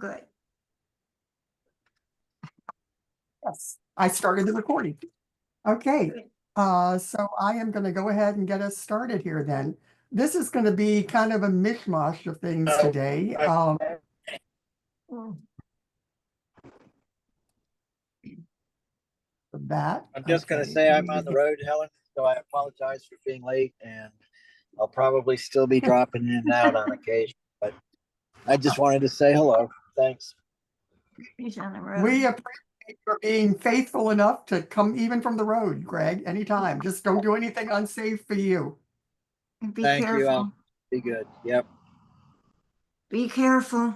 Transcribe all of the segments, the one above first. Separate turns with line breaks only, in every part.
good.
Yes, I started the recording. Okay,
Good.
so I am going to go ahead and get us started here then. This is going to be kind of a mishmash of things today.
Mm.
That.
I'm just going to
Okay.
say I'm on the road, Helen, so I apologize for being late, and I'll probably still be dropping in and out on occasion, but I just wanted to say hello. Thanks.
He's on the road.
We appreciate your being faithful enough to come even from the road, Greg, anytime. Just don't do anything unsafe for you.
And be
Thank you.
careful.
I'll be good. Yep.
Be careful.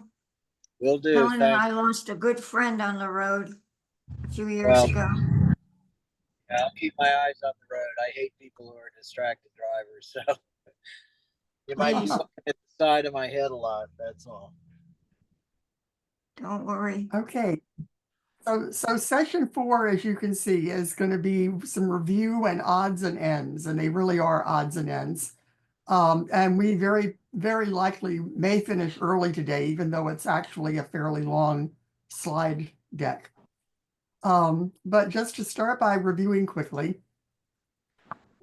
Will do.
Helen and I
Thanks.
lost a good friend on the road a few years
Well,
ago.
I'll keep my eyes on the road. I hate people who are distracted drivers, so you might be
Please.
looking at the side of my head a lot. That's all.
Don't worry.
Okay. So session 4, as you can see, is going to be some review and odds and ends, and they really are odds and ends. And we very, very likely may finish early today, even though it's actually a fairly long slide deck. But just to start by reviewing quickly,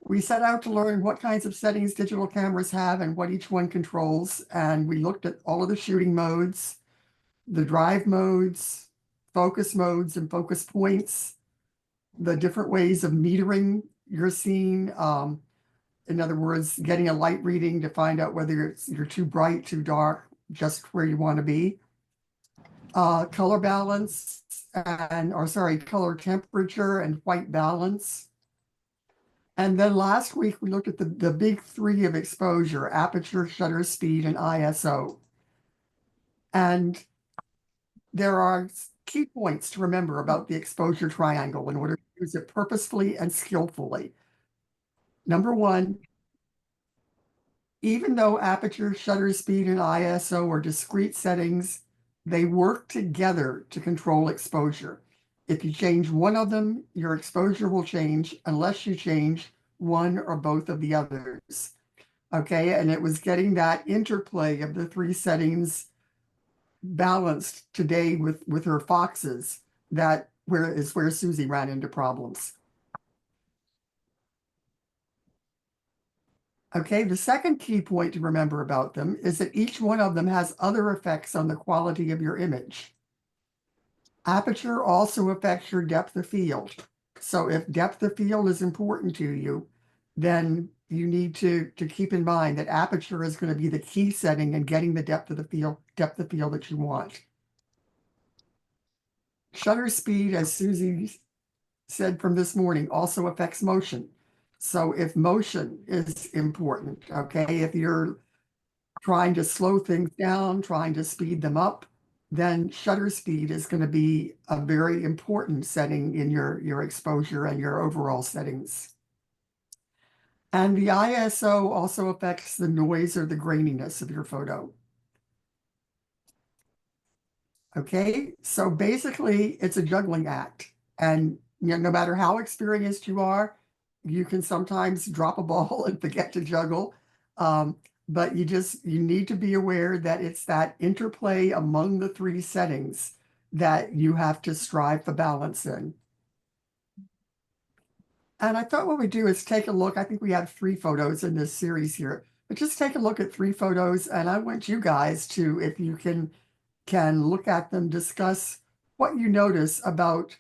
we set out to learn what kinds of settings digital cameras have and what each one controls. And we looked at all of the shooting modes, the drive modes, focus modes and focus points, the different ways of metering your scene. In other words, getting a light reading to find out whether you're too bright, too dark, just where you want to be. Color balance color temperature and white balance. And then last week we looked at the big 3 of exposure: aperture, shutter speed, and ISO. And there are key points to remember about the exposure triangle in order to use it purposefully and skillfully. Number 1, even though aperture, shutter speed, and ISO are discrete settings, they work together to control exposure. If you change one of them, your exposure will change unless you change one or both of the others. Okay, and it was getting that interplay of the 3 settings balanced today with her foxes that where Susie ran into problems. Okay, the second key point to remember about them is that each one of them has other effects on the quality of your image. Aperture also affects your depth of field. So if depth of field is important to you, then you need to keep in mind that aperture is going to be the key setting in getting the depth of field that you want. Shutter speed, as Susie said from this morning, also affects motion. So if motion is important, okay, if you're trying to slow things down, trying to speed them up, then shutter speed is going to be a very important setting in your exposure and your overall settings. And the ISO also affects the noise or the graininess of your photo. Okay, so basically it's a juggling act. And no matter how experienced you are, you can sometimes drop a ball and forget to juggle. But you need to be aware that it's that interplay among the 3 settings that you have to strive for balance in. And I thought what we'd do is take a look. I think we have 3 photos in this series here, but just take a look at 3 photos. And I want you guys to, if you can look at them, discuss what you notice about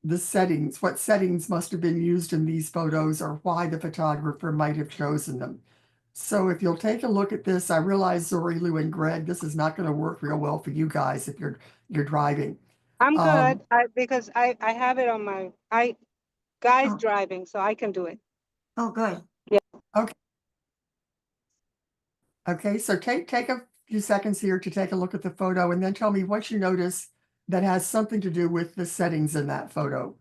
the settings, what settings must have been used in these photos or why the photographer might have chosen them. So if you'll take a look at this, I realize Zori, Lou, and Greg, this is not going to work real well for you guys if you're driving.
I'm good because I have it on my guy's driving, so I can do it.
Oh, good.
Okay. Okay, so take a few seconds here to take a look at the photo and then tell me what you notice that has something to do with the settings in that photo.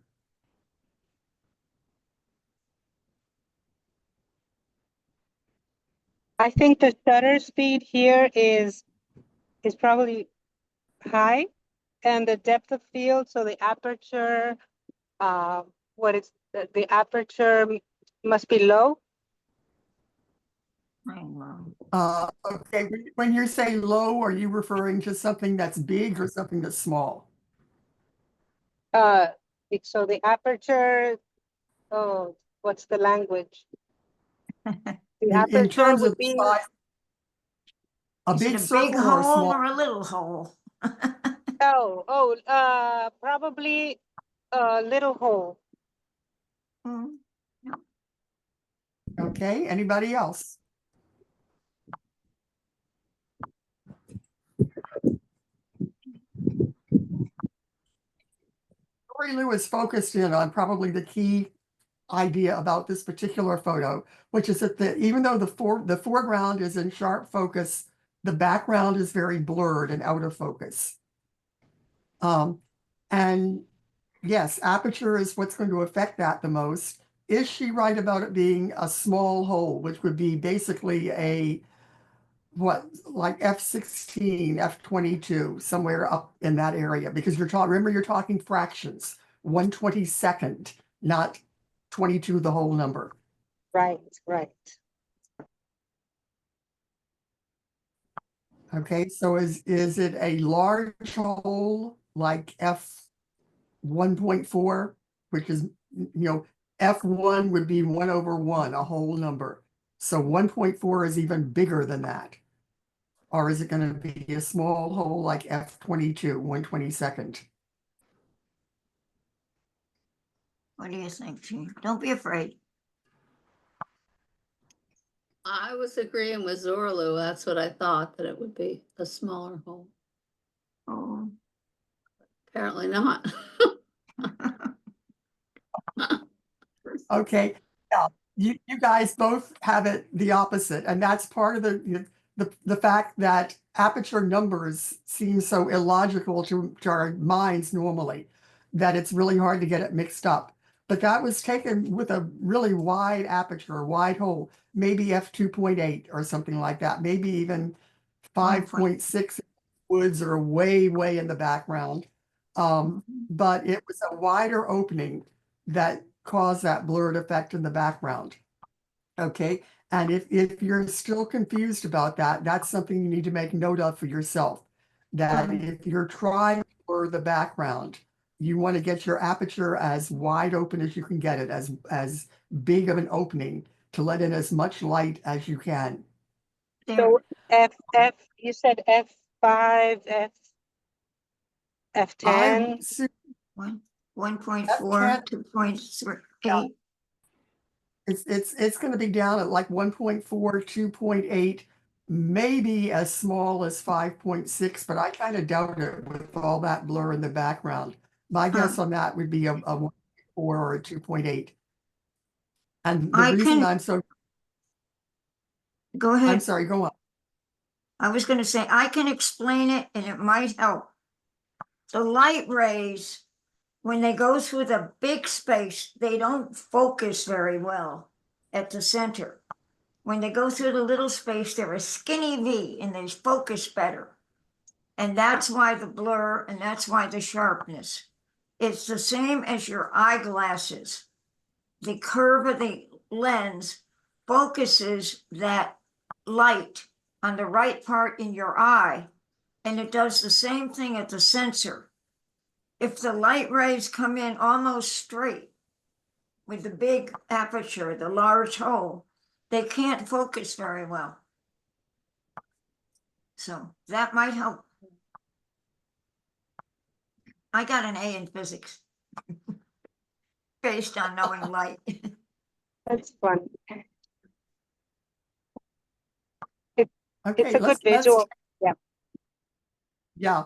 I think the shutter speed here is probably high, and the depth of field, so the aperture, the aperture must be low.
Wow.
Okay, when you say low, are you referring to something that's big or something that's small?
So the aperture, oh, what's the language? The
In
aperture
terms of
would
the
be,
size, a
Is it
big
a big
circle or a
hole
small?
or a little hole?
probably a little hole.
Hmm,
Okay, anybody else? Lori Lewis focused in on probably the key idea about this particular photo, which is that even though the foreground is in sharp focus, the background is very blurred and out of focus. And yes, aperture is what's going to affect that the most. Is she right about it being a small hole, which would be basically a what, like F16, F22, somewhere up in that area? Because you're talking, remember, you're talking fractions, 1/22nd, not 22, the whole number.
Right.
Okay, so is it a large hole like F 1.4, which is, F1 would be 1/1, a whole number. So 1.4 is even bigger than that. Or is it going to be a small hole like F22, 1/22nd?
What do you think, Jean? Don't be afraid.
I was agreeing with Zorlu. That's what I thought, that it would be a smaller hole.
Oh,
Apparently not.
Okay, yeah, you guys both have it the opposite, and that's part of the fact that aperture numbers seem so illogical to our minds normally, that it's really hard to get it mixed up. But that was taken with a really wide aperture, wide hole, maybe f2.8 or something like that, maybe even 5.6 woods are way, way in the background. But it was a wider opening that caused that blurred effect in the background. Okay, and if you're still confused about that, that's something you need to make note of for yourself. That if you're trying to blur the background, you want to get your aperture as wide open as you can get it, as big of an opening to let in as much light as you can.
there,
So you said F5, F10.
one, 1.4,
F10.
2.8.
It's going to be down at like 1.4, 2.8, maybe as small as 5.6, but I kind of doubt it with all that blur in the background. My guess on that would be a 1.4 or a 2.8. And the
I
reason
can- Go
I'm
ahead.
sorry, go on.
I was going to say, I can explain it and it might help. The light rays, when they go through the big space, they don't focus very well at the center. When they go through the little space, they're a skinny V and they focus better. And that's why the blur and that's why the sharpness. It's the same as your eyeglasses. The curve of the lens focuses that light on the right part in your eye, and it does the same thing at the sensor. If the light rays come in almost straight with the big aperture, the large hole, they can't focus very well. So that might help. I got an A in physics based on knowing light.
That's fun.
Okay,
It's a good visual.
Yeah.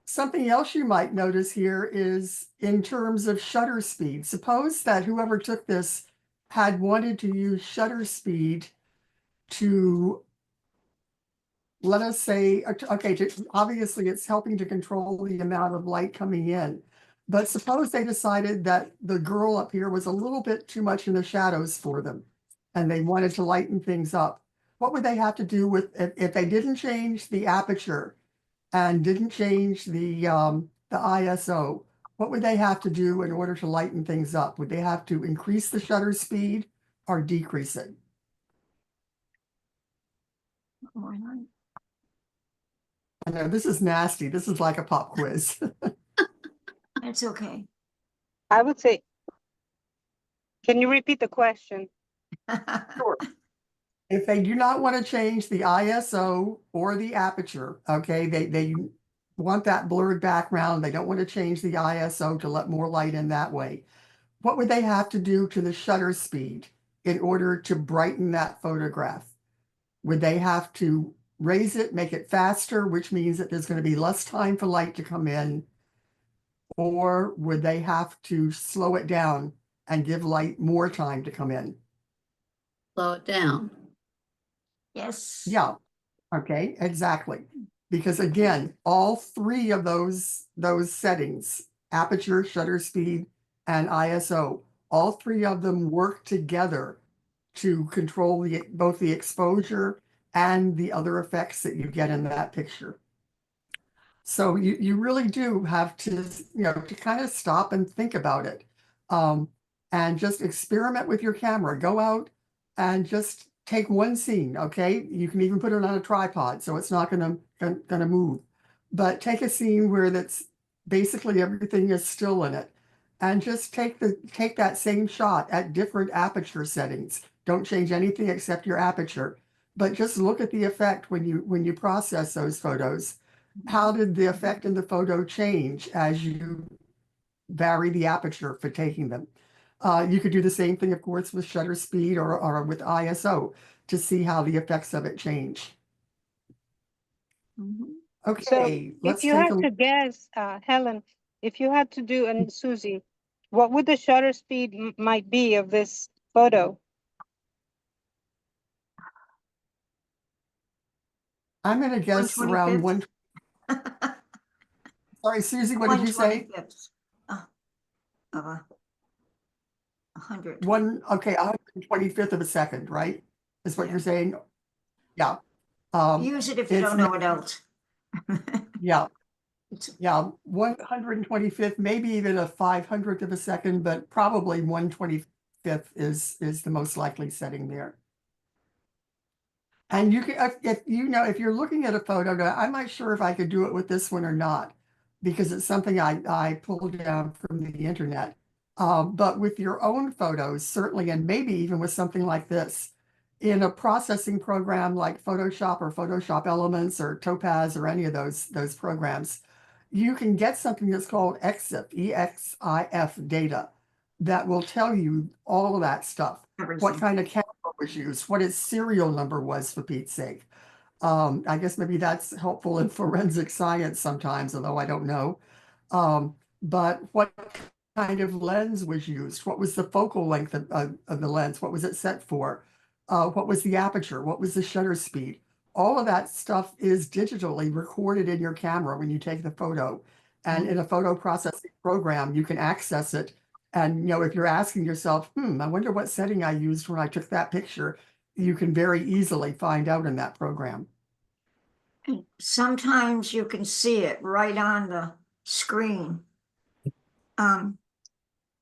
Something else you might notice here is in terms of shutter speed. Suppose that whoever took this had wanted to use shutter speed to, let us say, okay, obviously it's helping to control the amount of light coming in. But suppose they decided that the girl up here was a little bit too much in the shadows for them and they wanted to lighten things up. What would they have to do with, if they didn't change the aperture and didn't change the ISO, what would they have to do in order to lighten things up? Would they have to increase the shutter speed or decrease it?
More light.
I know this is nasty. This is like a pop quiz.
It's okay.
I would say, can you repeat the question?
Sure. If they do not want to change the ISO or the aperture, okay, they want that blurred background. They don't want to change the ISO to let more light in that way. What would they have to do to the shutter speed in order to brighten that photograph? Would they have to raise it, make it faster, which means that there's going to be less time for light to come in? Or would they have to slow it down and give light more time to come in?
Slow it down.
Yes.
Yeah, okay, exactly. Because again, all three of those settings, aperture, shutter speed, and ISO, all three of them work together to control both the exposure and the other effects that you get in that picture. So you really do have to, to kind of stop and think about it. And just experiment with your camera. Go out and just take one scene, okay? You can even put it on a tripod so it's not gonna move. But take a scene where that's basically everything is still in it. And just take that same shot at different aperture settings. Don't change anything except your aperture. But just look at the effect when you process those photos. How did the effect in the photo change as you vary the aperture for taking them? You could do the same thing, of course, with shutter speed or with ISO to see how the effects of it change.
Mhm.
Okay,
If
let's
you
take
had
a
to guess, Helen, if you had to do, and Susie, what would the shutter speed might be of this photo?
I'm going to guess around
125th?
Sorry, Susie, what did you say?
125th of a 100.
Okay, 125th of a second, right? Is what
Yeah.
you're saying? Yeah.
Use it if you
it's
don't know what else.
Yeah,
It's-
yeah, 125th, maybe even a 500th of a second, but probably 125th is the most likely setting there. And you can, if you're looking at a photo, I'm not sure if I could do it with this one or not, because it's something I pulled down from the internet. But with your own photos, certainly, and maybe even with something like this, in a processing program like Photoshop or Photoshop Elements or Topaz or any of those programs, you can get something that's called EXIF, EXIF data, that will tell you all of that stuff. What
Everything.
kind of camera was used, what its serial number was, for Pete's sake. I guess maybe that's helpful in forensic science sometimes, although I don't know. But what kind of lens was used? What was the focal length of the lens? What was it set for? What was the aperture? What was the shutter speed? All of that stuff is digitally recorded in your camera when you take the photo. And in a photo processing program, you can access it. And if you're asking yourself, I wonder what setting I used when I took that picture, you can very easily find out in that program.
And sometimes you can see it right on the screen. I'm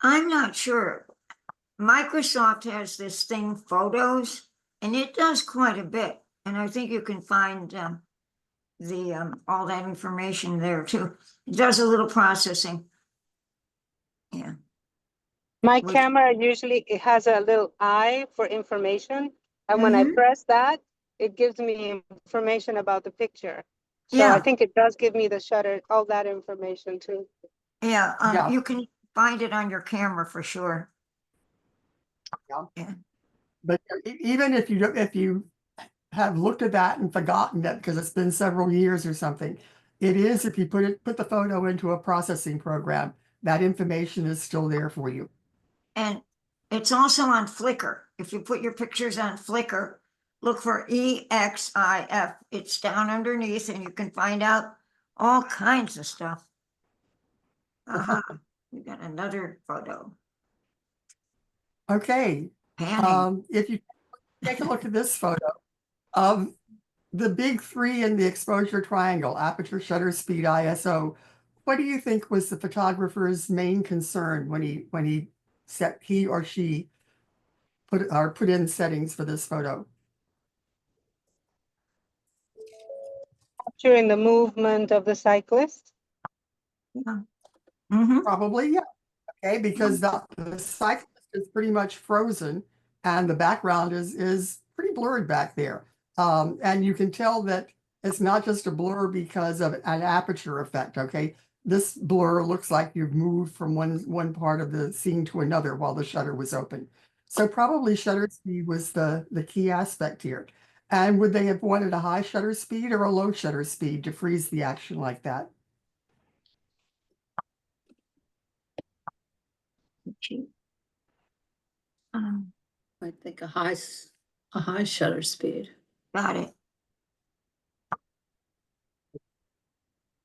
not sure. Microsoft has this thing, Photos, and it does quite a bit. And I think you can find all that information there too. It does a little processing. Yeah.
My
Which-
camera usually, it has a little eye for information. And when I
Mhm.
press that, it gives me information about the picture. So I
Yeah.
think it does give me the shutter, all that information too.
Yeah,
Yeah.
you can find it on your camera for sure.
Yeah.
Yeah.
But even if you have looked at that and forgotten it because it's been several years or something, it is, if you put the photo into a processing program, that information is still there for you.
And it's also on Flickr. If you put your pictures on Flickr, look for EXIF. It's down underneath and you can find out all kinds of stuff. Aha, we got another photo.
Okay.
Panning.
If you take a look at this photo of the big three in the exposure triangle, aperture, shutter speed, ISO, what do you think was the photographer's main concern when he or she put in settings for this photo?
capturing the movement of the cyclist?
Mm-hmm.
Probably, yeah. Okay, because the cyclist is pretty much frozen and the background is pretty blurred back there. And you can tell that it's not just a blur because of an aperture effect, okay? This blur looks like you've moved from one part of the scene to another while the shutter was open. So probably shutter speed was the key aspect here. And would they have wanted a high shutter speed or a low shutter speed to freeze the action like that?
I think a high shutter speed.
Got it.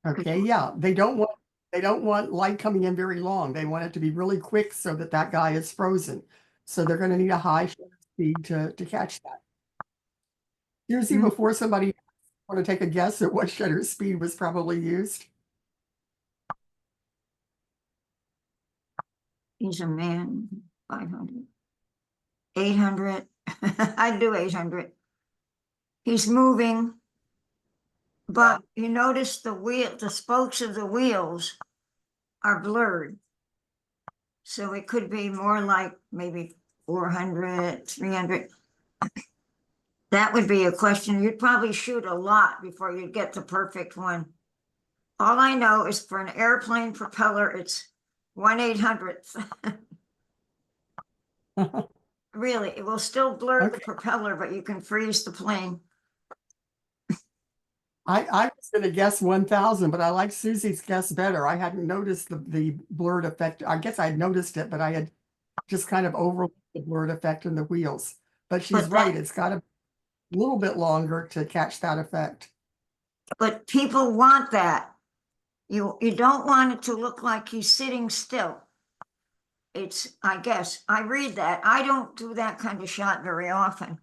Okay, yeah, they don't want light coming in very long. They want it to be really quick so that that guy is frozen. So they're going to need a high shutter speed to catch that. Susie,
Mhm.
before somebody want to take a guess at what shutter speed was probably used?
He's a man, 500. 800. I'd do 800. He's moving. But you notice the spokes of the wheels are blurred. So it could be more like maybe 400, 300. That would be a question. You'd probably shoot a lot before you get the perfect one. All I know is for an airplane propeller, it's 1/800th. Really, it will still blur the
Okay.
propeller, but you can freeze the plane.
I was going to guess 1,000, but I like Susie's guess better. I hadn't noticed the blurred effect. I guess I had noticed it, but I had just kind of overlooked the blurred effect in the wheels. But she's
But
right.
that-
It's got a little bit longer to catch that effect.
But people want that. You don't want it to look like he's sitting still. It's, I guess, I read that. I don't do that kind of shot very often.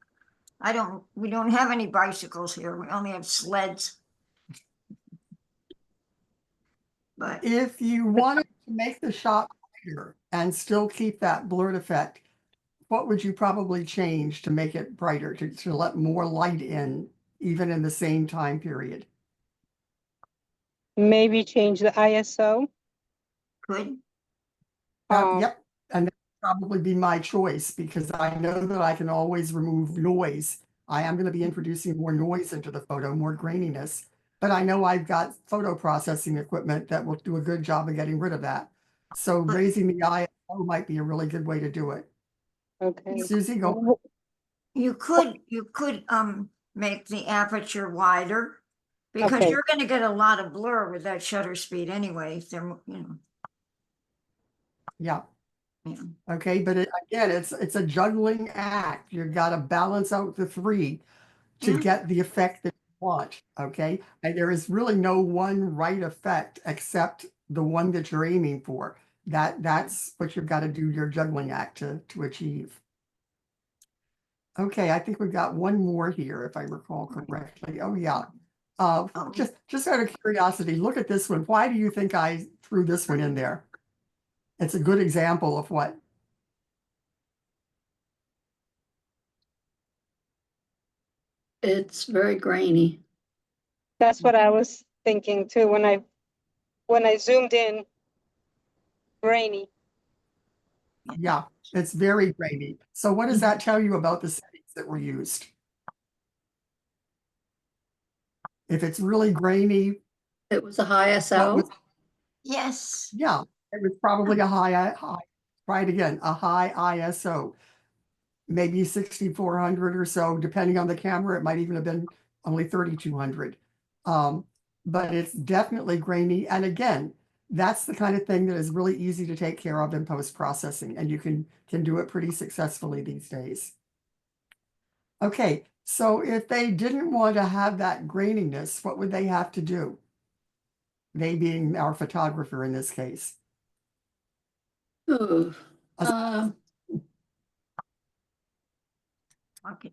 We don't have any bicycles here. We only have sleds. But
If you wanted to make the shot brighter and still keep that blurred effect, what would you probably change to make it brighter, to let more light in, even in the same time period?
Maybe change the ISO.
good.
Yep, and that would probably be my choice because I know that I can always remove noise. I am going to be introducing more noise into the photo, more graininess, but I know I've got photo processing equipment that will do a good job of getting rid of that. So
But-
raising the ISO might be a really good way to do it.
Okay.
Susie, go.
W-
You could make the aperture wider because
Okay.
you're gonna get a lot of blur with that shutter speed anyway. If they're,
Yeah.
yeah.
Okay, but again, it's a juggling act. You've got to balance out the three to
Yeah.
get the effect that you want. Okay, and there is really no one right effect except the one that you're aiming for. That's what you've got to do your juggling act to achieve. Okay, I think we've got one more here, if I recall correctly. Oh yeah. Just out of curiosity, look at this one. Why do you think I threw this one in there? It's a good example of what.
It's very grainy.
That's what I was thinking too when I zoomed in. Grainy.
Yeah, it's very grainy. So what does that tell you about the settings that were used? If it's really grainy,
It was a high
what
SO.
was,
Yes.
yeah, it was probably a high, try it again, a high ISO. Maybe 6,400 or so, depending on the camera. It might even have been only 3,200. But it's definitely grainy. And again, that's the kind of thing that is really easy to take care of in post-processing, and you can do it pretty successfully these days. Okay, so if they didn't want to have that graininess, what would they have to do? They being our photographer in this case.
Ooh,
Okay.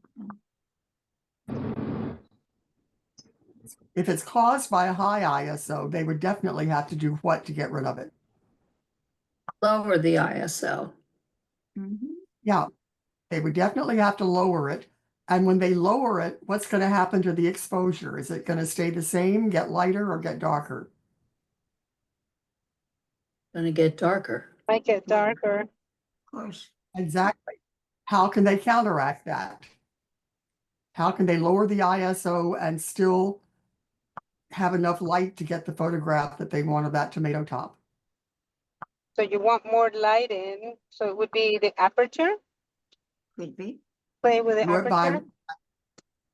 If it's caused by a high ISO, they would definitely have to do what to get rid of it?
lower the ISO.
Mhm.
Yeah, they would definitely have to lower it. And when they lower it, what's going to happen to the exposure? Is it going to stay the same, get lighter, or get darker?
Gonna get darker.
Make it darker.
Of course.
Exactly. How can they counteract that? How can they lower the ISO and still have enough light to get the photograph that they want of that tomato top?
So you want more light in, so it would be the aperture,
Could be.
play with the
Whereby,
aperture.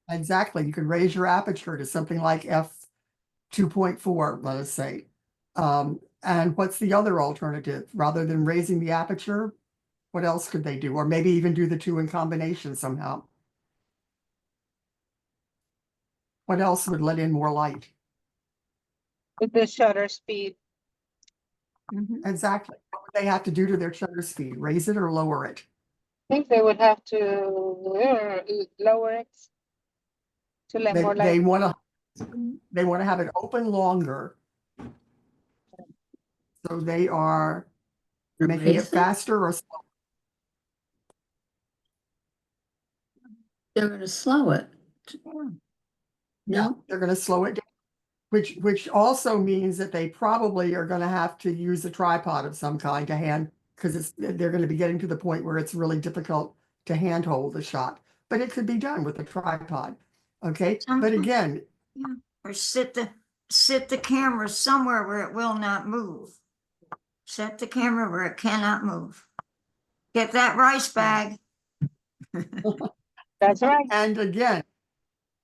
exactly, you could raise your aperture to something like f2.4, let us say. And what's the other alternative? Rather than raising the aperture, what else could they do? Or maybe even do the two in combination somehow. What else would let in more light?
With the shutter speed.
Mhm.
Exactly. What would they have to do to their shutter speed? Raise it or lower it?
I think they would have to lower it to let more
They
light.
want to have it open longer. So they are making it
Raise it?
faster or slower.
They're gonna slow it. No?
They're going to slow it down, which also means that they probably are going to have to use a tripod of some kind to hand, because they're going to be getting to the point where it's really difficult to handhold the shot. But it could be done with a tripod. Okay. But
Sometimes-
again,
Or sit the camera somewhere where it will not move. Set the camera where it cannot move. Get that rice bag.
That's right.
and again,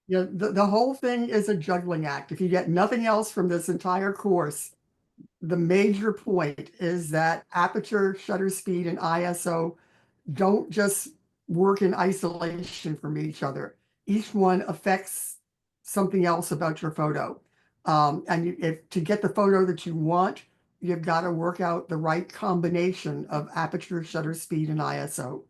the whole thing is a juggling act. If you get nothing else from this entire course, the major point is that aperture, shutter speed, and ISO don't just work in isolation from each other. Each one affects something else about your photo. And if to get the photo that you want, you've got to work out the right combination of aperture, shutter speed, and ISO.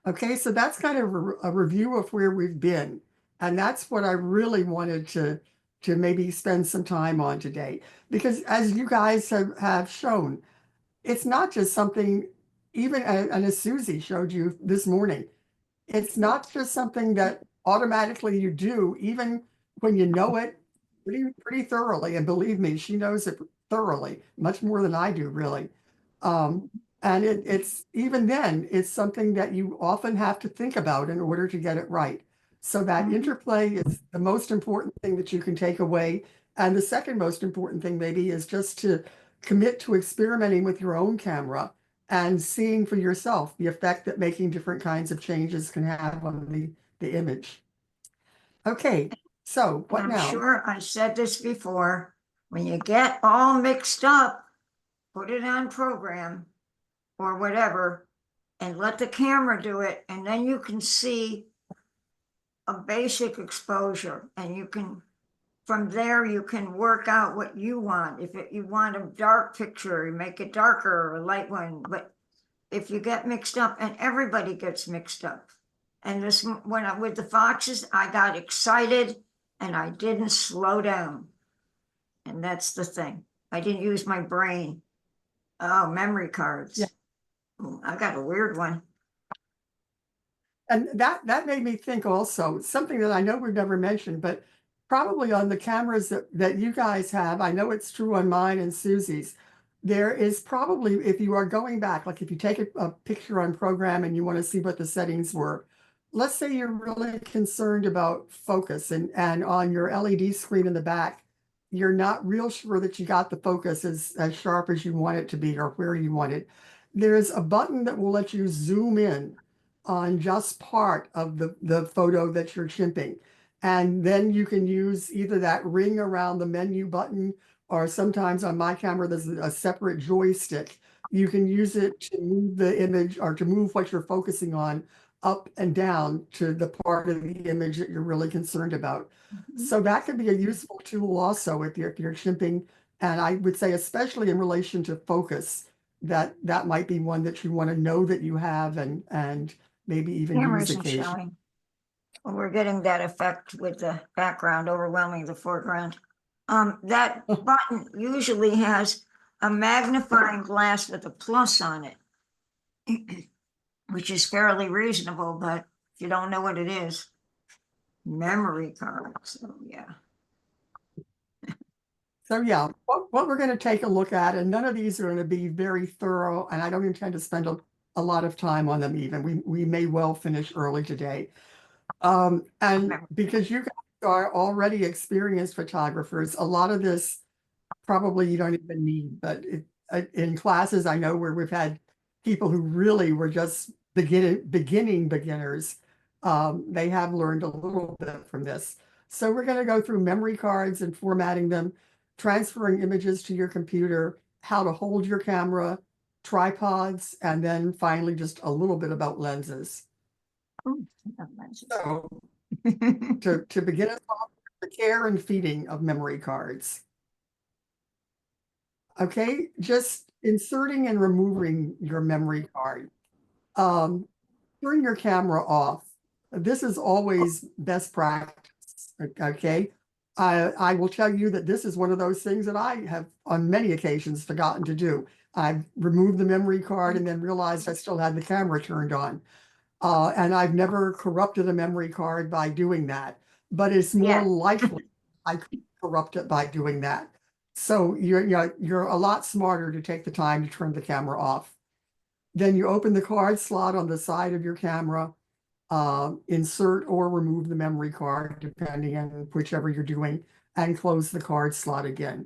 Okay, so that's kind of a review of where we've been. And that's what I really wanted to maybe spend some time on today. Because as you guys have shown, it's not just something, even and as Susie showed you this morning, it's not just something that automatically you do, even when you know it pretty thoroughly. And believe me, she knows it thoroughly, much more than I do, really. And it's even then, it's something that you often have to think about in order to get it right. So that interplay is the most important thing that you can take away. And the second most important thing maybe is just to commit to experimenting with your own camera and seeing for yourself the effect that making different kinds of changes can have on the image. Okay, so what
I'm
now?
sure I said this before, when you get all mixed up, put it on program or whatever, and let the camera do it, and then you can see a basic exposure, and you can, from there, you can work out what you want. If you want a dark picture, you make it darker or a light one, but if you get mixed up, and everybody gets mixed up. And this, with the foxes, I got excited and I didn't slow down. And that's the thing. I didn't use my brain. Oh, memory cards.
Yeah.
I got a weird one.
And that made me think also, something that I know we've never mentioned, but probably on the cameras that you guys have, I know it's true on mine and Susie's, there is probably, if you are going back, like if you take a picture on program and you want to see what the settings were, let's say you're really concerned about focus and on your LED screen in the back, you're not real sure that you got the focus as sharp as you want it to be or where you want it. There's a button that will let you zoom in on just part of the photo that you're chimping. And then you can use either that ring around the menu button, or sometimes on my camera, there's a separate joystick. You can use it to move the image or to move what you're focusing on up and down to the part of the image that you're really concerned about. So that could be a useful tool also if you're chimping. And I would say, especially in relation to focus, that might be one that you want to know that you have and maybe even
Camera
use
isn't
occasionally.
showing. Well, we're getting that effect with the background overwhelming the foreground. That button usually has a magnifying glass with a plus on it, which is fairly reasonable, but if you don't know what it is. Memory card, so yeah.
So yeah, what we're going to take a look at, and none of these are going to be very thorough, and I don't intend to spend a lot of time on them even. We may well finish early today. And because you guys are already experienced photographers, a lot of this probably you don't even need, but in classes I know where we've had people who really were just beginning beginners, they have learned a little bit from this. So we're going to go through memory cards and formatting them, transferring images to your computer, how to hold your camera, tripods, and then finally just a little bit about lenses. So to begin us off, the care and feeding of memory cards. Okay, just inserting and removing your memory card. Turn your camera off. This is always best practice, okay? I will tell you that this is one of those things that I have on many occasions forgotten to do. I've removed the memory card and then realized I still had the camera turned on. And I've never corrupted a memory card by doing that, but it's more
Yeah.
likely I could corrupt it by doing that. So you're a lot smarter to take the time to turn the camera off. Then you open the card slot on the side of your camera, insert or remove the memory card, depending on whichever you're doing, and close the card slot again.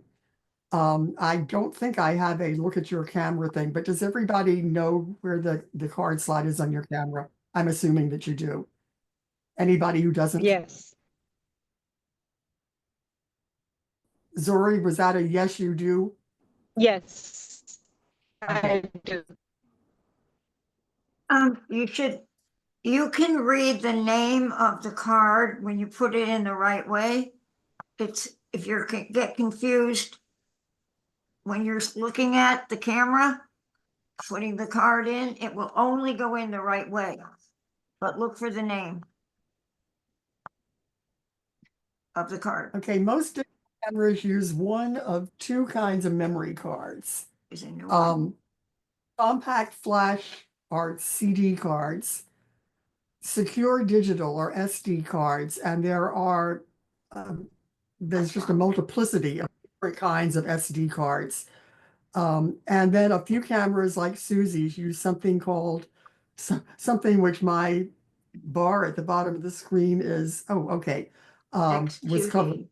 I don't think I have a look at your camera thing, but does everybody know where the card slot is on your camera? I'm assuming that you do. Anybody who doesn't?
Yes.
Zori, was that a yes, you do?
Yes.
Okay.
I do.
You can read the name of the card when you put it in the right way. It's, if you're get confused when you're looking at the camera, putting the card in, it will only go in the right way. But look for the name of the card.
Okay, most cameras use one of two kinds of memory cards.
Is a new one.
Compact flash or CD cards, secure digital or SD cards, and there's just a multiplicity of different kinds of SD cards. And then a few cameras like Susie's use something called something which my bar at the bottom of the screen is, was covered.
XQD.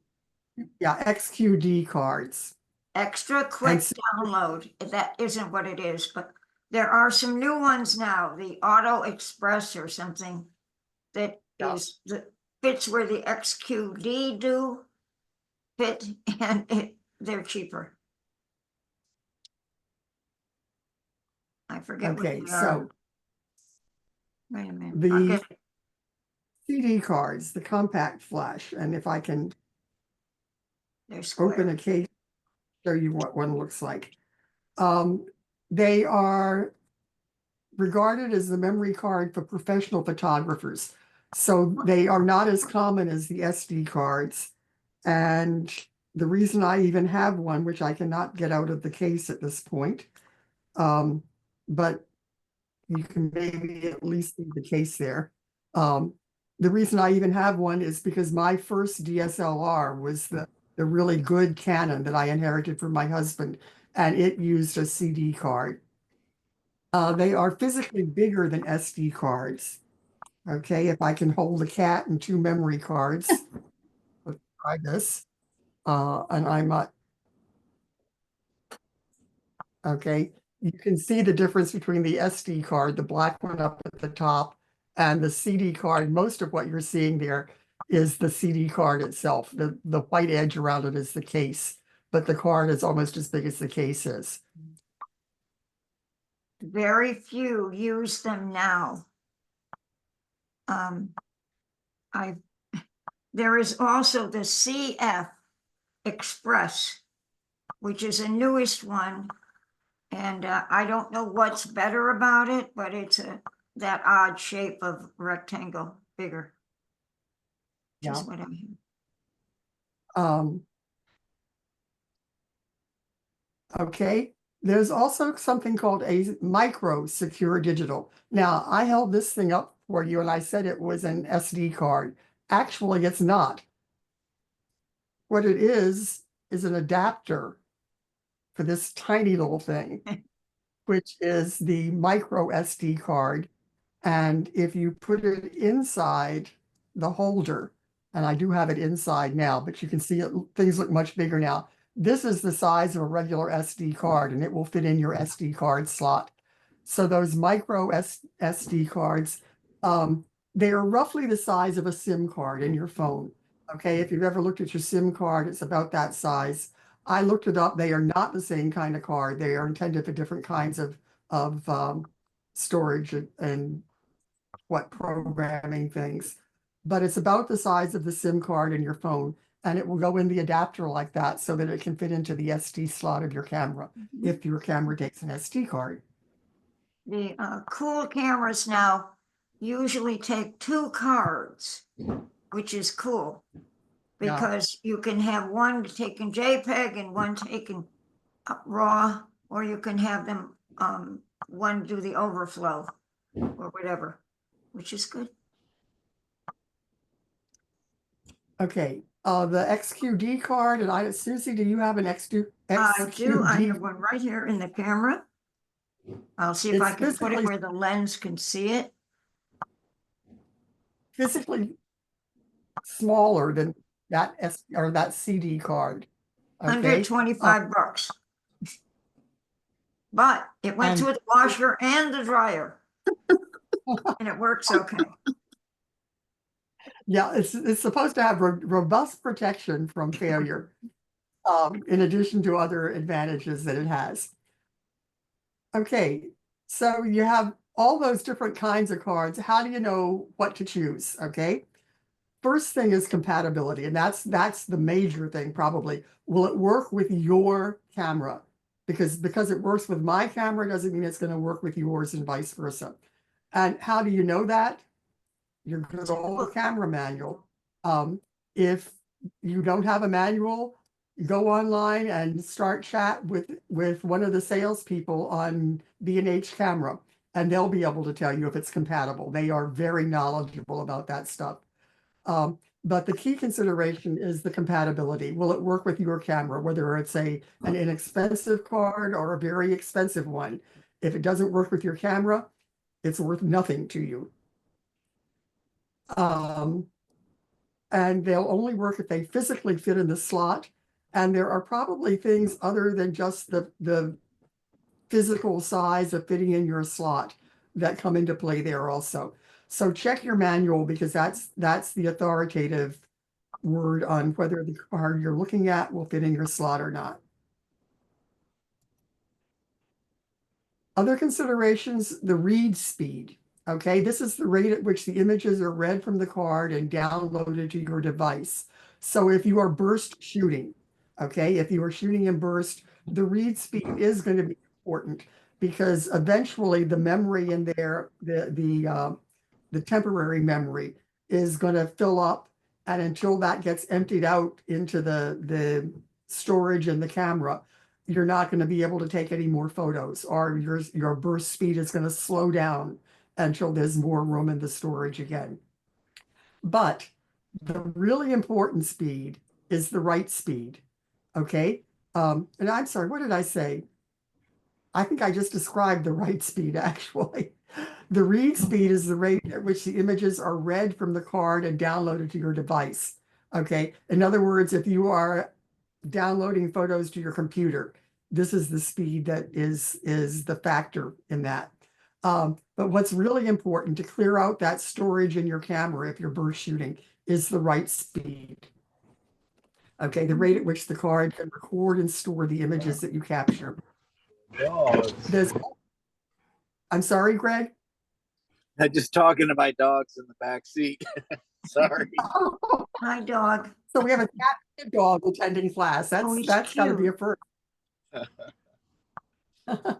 Yeah, XQD cards.
Extra quick
And so-
download. That isn't what it is, but there are some new ones now, the Auto Express or something that
Yeah.
is, that fits where the XQD do fit, and they're cheaper. I forget what
Okay,
they
so
are. Wait a minute. I'll
the
get it.
CD cards, the compact flash, and if I can
They're
open
square.
a case, show you what one looks like. They are regarded as the memory card for professional photographers. So they are not as common as the SD cards. And the reason I even have one, which I cannot get out of the case at this point, but you can maybe at least see the case there. The reason I even have one is because my first DSLR was the really good Canon that I inherited from my husband, and it used a CD card. They are physically bigger than SD cards. Okay, if I can hold a cat and two memory cards, let's try this. And I'm not. Okay, you can see the difference between the SD card, the black one up at the top, and the CD card. Most of what you're seeing there is the CD card itself. The white edge around it is the case, but the card is almost as big as the case is.
Very few use them now. There is also the CF Express, which is a newest one. And I don't know what's better about it, but it's that odd shape of rectangle, bigger. Just what I'm hearing.
Okay, there's also something called a micro secure digital. Now, I held this thing up for you and I said it was an SD card. Actually, it's not. What it is an adapter for this tiny little thing, which is the micro SD card. And if you put it inside the holder, and I do have it inside now, but you can see it, things look much bigger now. This is the size of a regular SD card, and it will fit in your SD card slot. So those micro SD cards, they are roughly the size of a SIM card in your phone. Okay, if you've ever looked at your SIM card, it's about that size. I looked it up. They are not the same kind of card. They are intended for different kinds of storage and what programming things. But it's about the size of the SIM card in your phone, and it will go in the adapter like that so that it can fit into the SD slot of your camera if your camera takes an SD card.
The cool cameras now usually take 2 cards, which is cool.
Yeah.
Because you can have one taken JPEG and one taken RAW, or you can have them, one do the overflow or whatever, which is good.
Okay, the XQD card, and Susie, do you have an XQD?
I do, I have one right here in the camera. I'll see if I
It's
can put it
physically-
where the lens can see it.
Physically smaller than that or that CD card.
Under
Okay,
25 bucks. But it went
And-
through the washer and the dryer. And it works okay.
yeah, it's supposed to have robust protection from failure, in addition to other advantages that it has. Okay, so you have all those different kinds of cards. How do you know what to choose? Okay, first thing is compatibility, and that's the major thing probably. Will it work with your camera? Because it works with my camera doesn't mean it's going to work with yours and vice versa. And how do you know that? Your good old camera manual. If you don't have a manual, go online and start chat with one of the salespeople on B&H Camera, and they'll be able to tell you if it's compatible. They are very knowledgeable about that stuff. But the key consideration is the compatibility. Will it work with your camera, whether it's an inexpensive card or a very expensive one? If it doesn't work with your camera, it's worth nothing to you. And they'll only work if they physically fit in the slot. And there are probably things other than just the physical size of fitting in your slot that come into play there also. So check your manual, because that's the authoritative word on whether the card you're looking at will fit in your slot or not. Other considerations, the read speed. Okay, this is the rate at which the images are read from the card and downloaded to your device. So if you are burst shooting, okay, if you are shooting in burst, the read speed is going to be important, because eventually the memory in there, the temporary memory is going to fill up, and until that gets emptied out into the storage in the camera, you're not going to be able to take any more photos, or your burst speed is going to slow down until there's more room in the storage again. But the really important speed is the write speed. Okay. And I'm sorry, what did I say? I think I just described the write speed actually. The read speed is the rate at which the images are read from the card and downloaded to your device. Okay. In other words, if you are downloading photos to your computer, this is the speed that is the factor in that. But what's really important to clear out that storage in your camera if you're burst shooting is the write speed. Okay, the rate at which the card can record and store the images that you capture. I'm sorry, Greg?
I'm just talking to my dogs in the back seat. Sorry.
Hi, dog.
So we have a cat and a dog attending class.
Oh, he's
That's got to be a
cute.
first.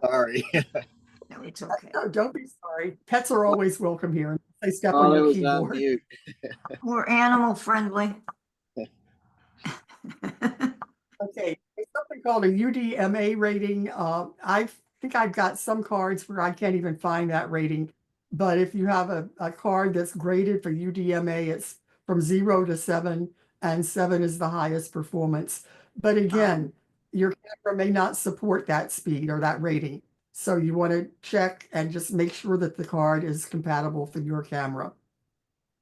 Sorry.
No, it's okay.
No, don't be sorry. Pets are always welcome here. They step
Oh,
on
it
your
was on
keyboard.
mute.
We're animal friendly.
Okay, it's something called a UDMA rating. I think I've got some cards where I can't even find that rating. But if you have a card that's graded for UDMA, it's from 0 to 7, and 7 is the highest performance. But again, your camera may not support that speed or that rating. So you want to check and just make sure that the card is compatible for your camera.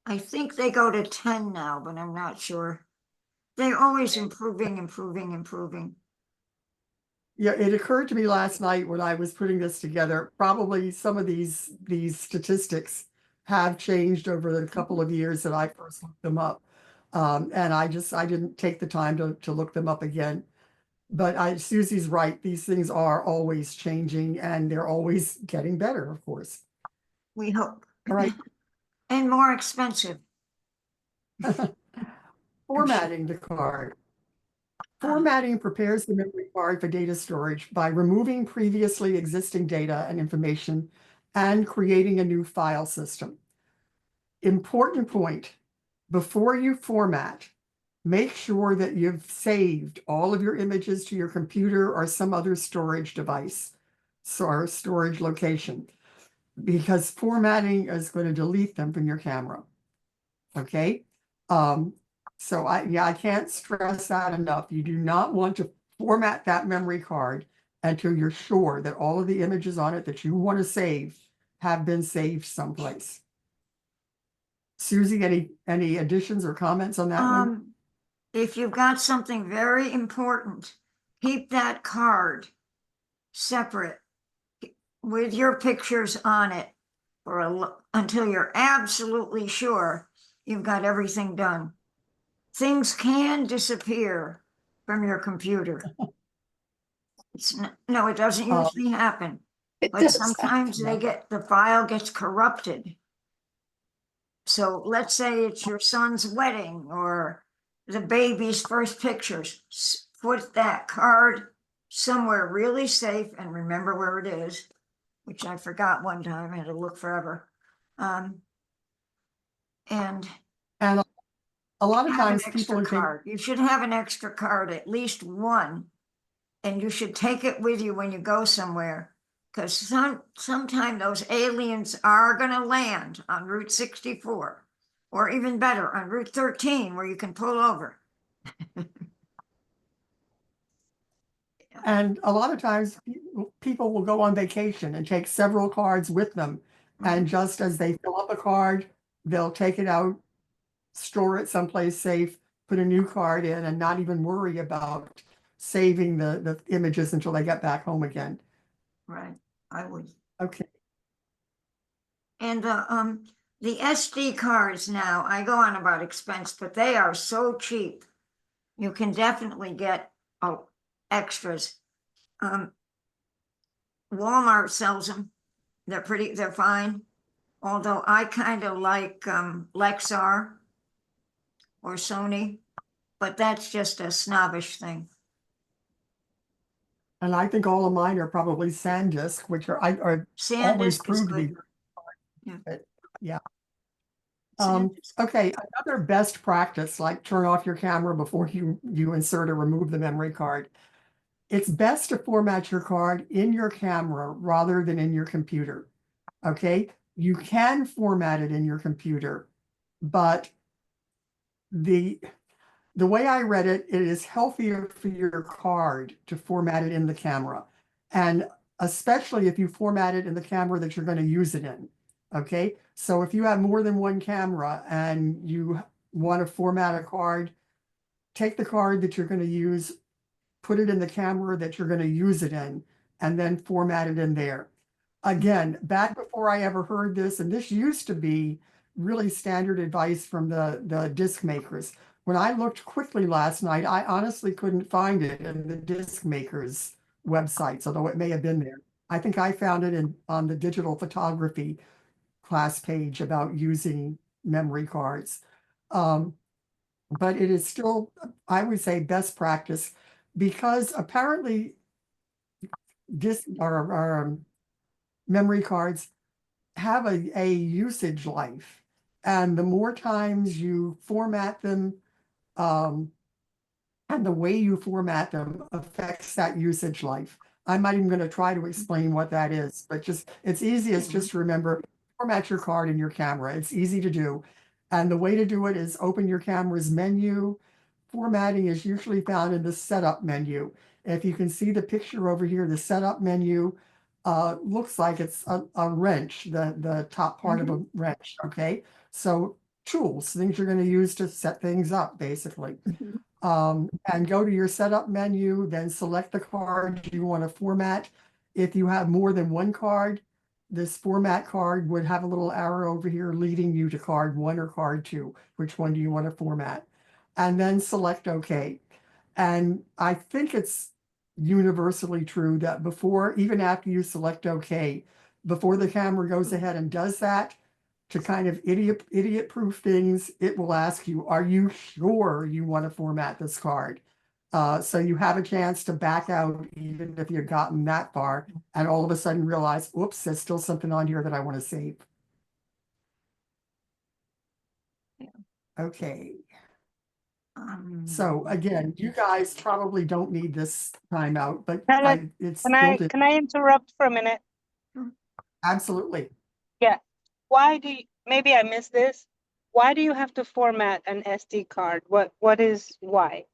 I think they go to 10 now, but I'm not sure. They're always improving.
Yeah, it occurred to me last night when I was putting this together, probably some of these statistics have changed over the couple of years that I first looked them up. And I didn't take the time to look them up again. But Susie's right, these things are always changing and they're always getting better, of course.
We hope.
All right,
And more expensive.
formatting the card. Formatting prepares the memory card for data storage by removing previously existing data and information and creating a new file system. Important point, before you format, make sure that you've saved all of your images to your computer or some other storage device or storage location, because formatting is going to delete them from your camera. Okay? So I can't stress that enough. You do not want to format that memory card until you're sure that all of the images on it that you want to save have been saved someplace. Susie, any additions or comments on that one?
If you've got something very important, keep that card separate with your pictures on it until you're absolutely sure you've got everything done. Things can disappear from your computer. No, it doesn't usually happen,
It
but
does
sometimes the file gets corrupted. So let's say it's your son's wedding or the baby's first pictures. Put that card somewhere really safe and remember where it is, which I forgot one time. I had to look forever. And
A lot of
have an
times people
extra
are thinking,
card. You should have an extra card, at least one, and you should take it with you when you go somewhere. Because sometime those aliens are going to land on Route 64, or even better, on Route 13, where you can pull over.
and a lot of times people will go on vacation and take several cards with them. And just as they fill up a card, they'll take it out, store it someplace safe, put a new card in, and not even worry about saving the images until they get back home again.
Right, I would.
Okay.
And the SD cards now, I go on about expense, but they are so cheap. You can definitely get extras. Walmart sells them. They're fine. Although I kind of like Lexar or Sony, but that's just a snobbish thing.
And I think all of mine are probably SanDisk, which are always
SanDisk is
proved to be.
good. Yeah.
Yeah.
SanDisk.
Okay, another best practice, like turn off your camera before you insert or remove the memory card. It's best to format your card in your camera rather than in your computer. Okay, you can format it in your computer, but the way I read it, it is healthier for your card to format it in the camera. And especially if you format it in the camera that you're going to use it in. Okay, so if you have more than one camera and you want to format a card, take the card that you're going to use, put it in the camera that you're going to use it in, and then format it in there. Again, back before I ever heard this, and this used to be really standard advice from the disc makers. When I looked quickly last night, I honestly couldn't find it in the disc makers' websites, although it may have been there. I think I found it on the digital photography class page about using memory cards. But it is still, I would say, best practice, because apparently memory cards have a usage life. And the more times you format them, and the way you format them affects that usage life. I'm not even going to try to explain what that is, but it's easiest just to remember format your card in your camera. It's easy to do. And the way to do it is open your camera's menu. Formatting is usually found in the setup menu. If you can see the picture over here, the setup menu looks like it's a wrench, the top part of a wrench, okay? So tools, things you're going to use to set things up, basically. And go to your setup menu, then select the card you want to format. If you have more than one card, this format card would have a little arrow over here leading you to card 1 or card 2. Which one do you want to format? And then select OK. And I think it's universally true that before, even after you select OK, before the camera goes ahead and does that, to kind of idiot proof things, it will ask you, are you sure you want to format this card? So you have a chance to back out even if you've gotten that far and all of a sudden realize, oops, there's still something on here that I want to save. Okay. So again, you guys probably don't need this timeout, but it's built in.
Can I interrupt for a minute?
Absolutely.
Why do you, maybe I missed this. Why do you have to format an SD card? What is why?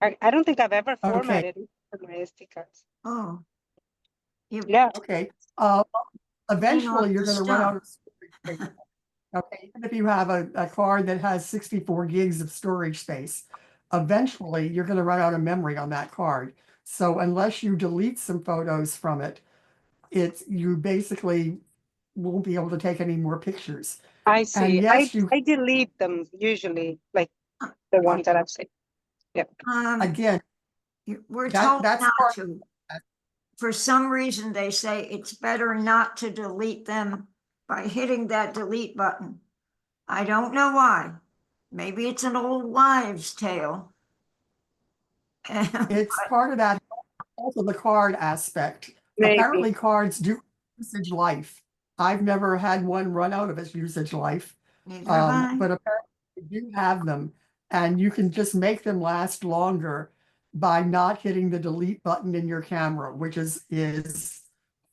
I don't think I've ever formatted my SD cards.
Oh. You,
Yeah.
Okay. Eventually you're going to run out of storage space. Okay. Even if you have a card that has 64 gigs of storage space, eventually you're going to run out of memory on that card. So unless you delete some photos from it, you basically won't be able to take any more pictures.
I see.
And yes,
I delete them usually, like the ones that I've seen.
Again,
we're
that-
told
that's
not
part-
to. For some reason, they say it's better not to delete them by hitting that delete button. I don't know why. Maybe it's an old wives' tale.
it's part of that health of the card aspect.
Maybe.
Apparently cards do usage life. I've never had one run out of its usage life.
Neither have I.
But apparently you do have them, and you can just make them last longer by not hitting the delete button in your camera, which is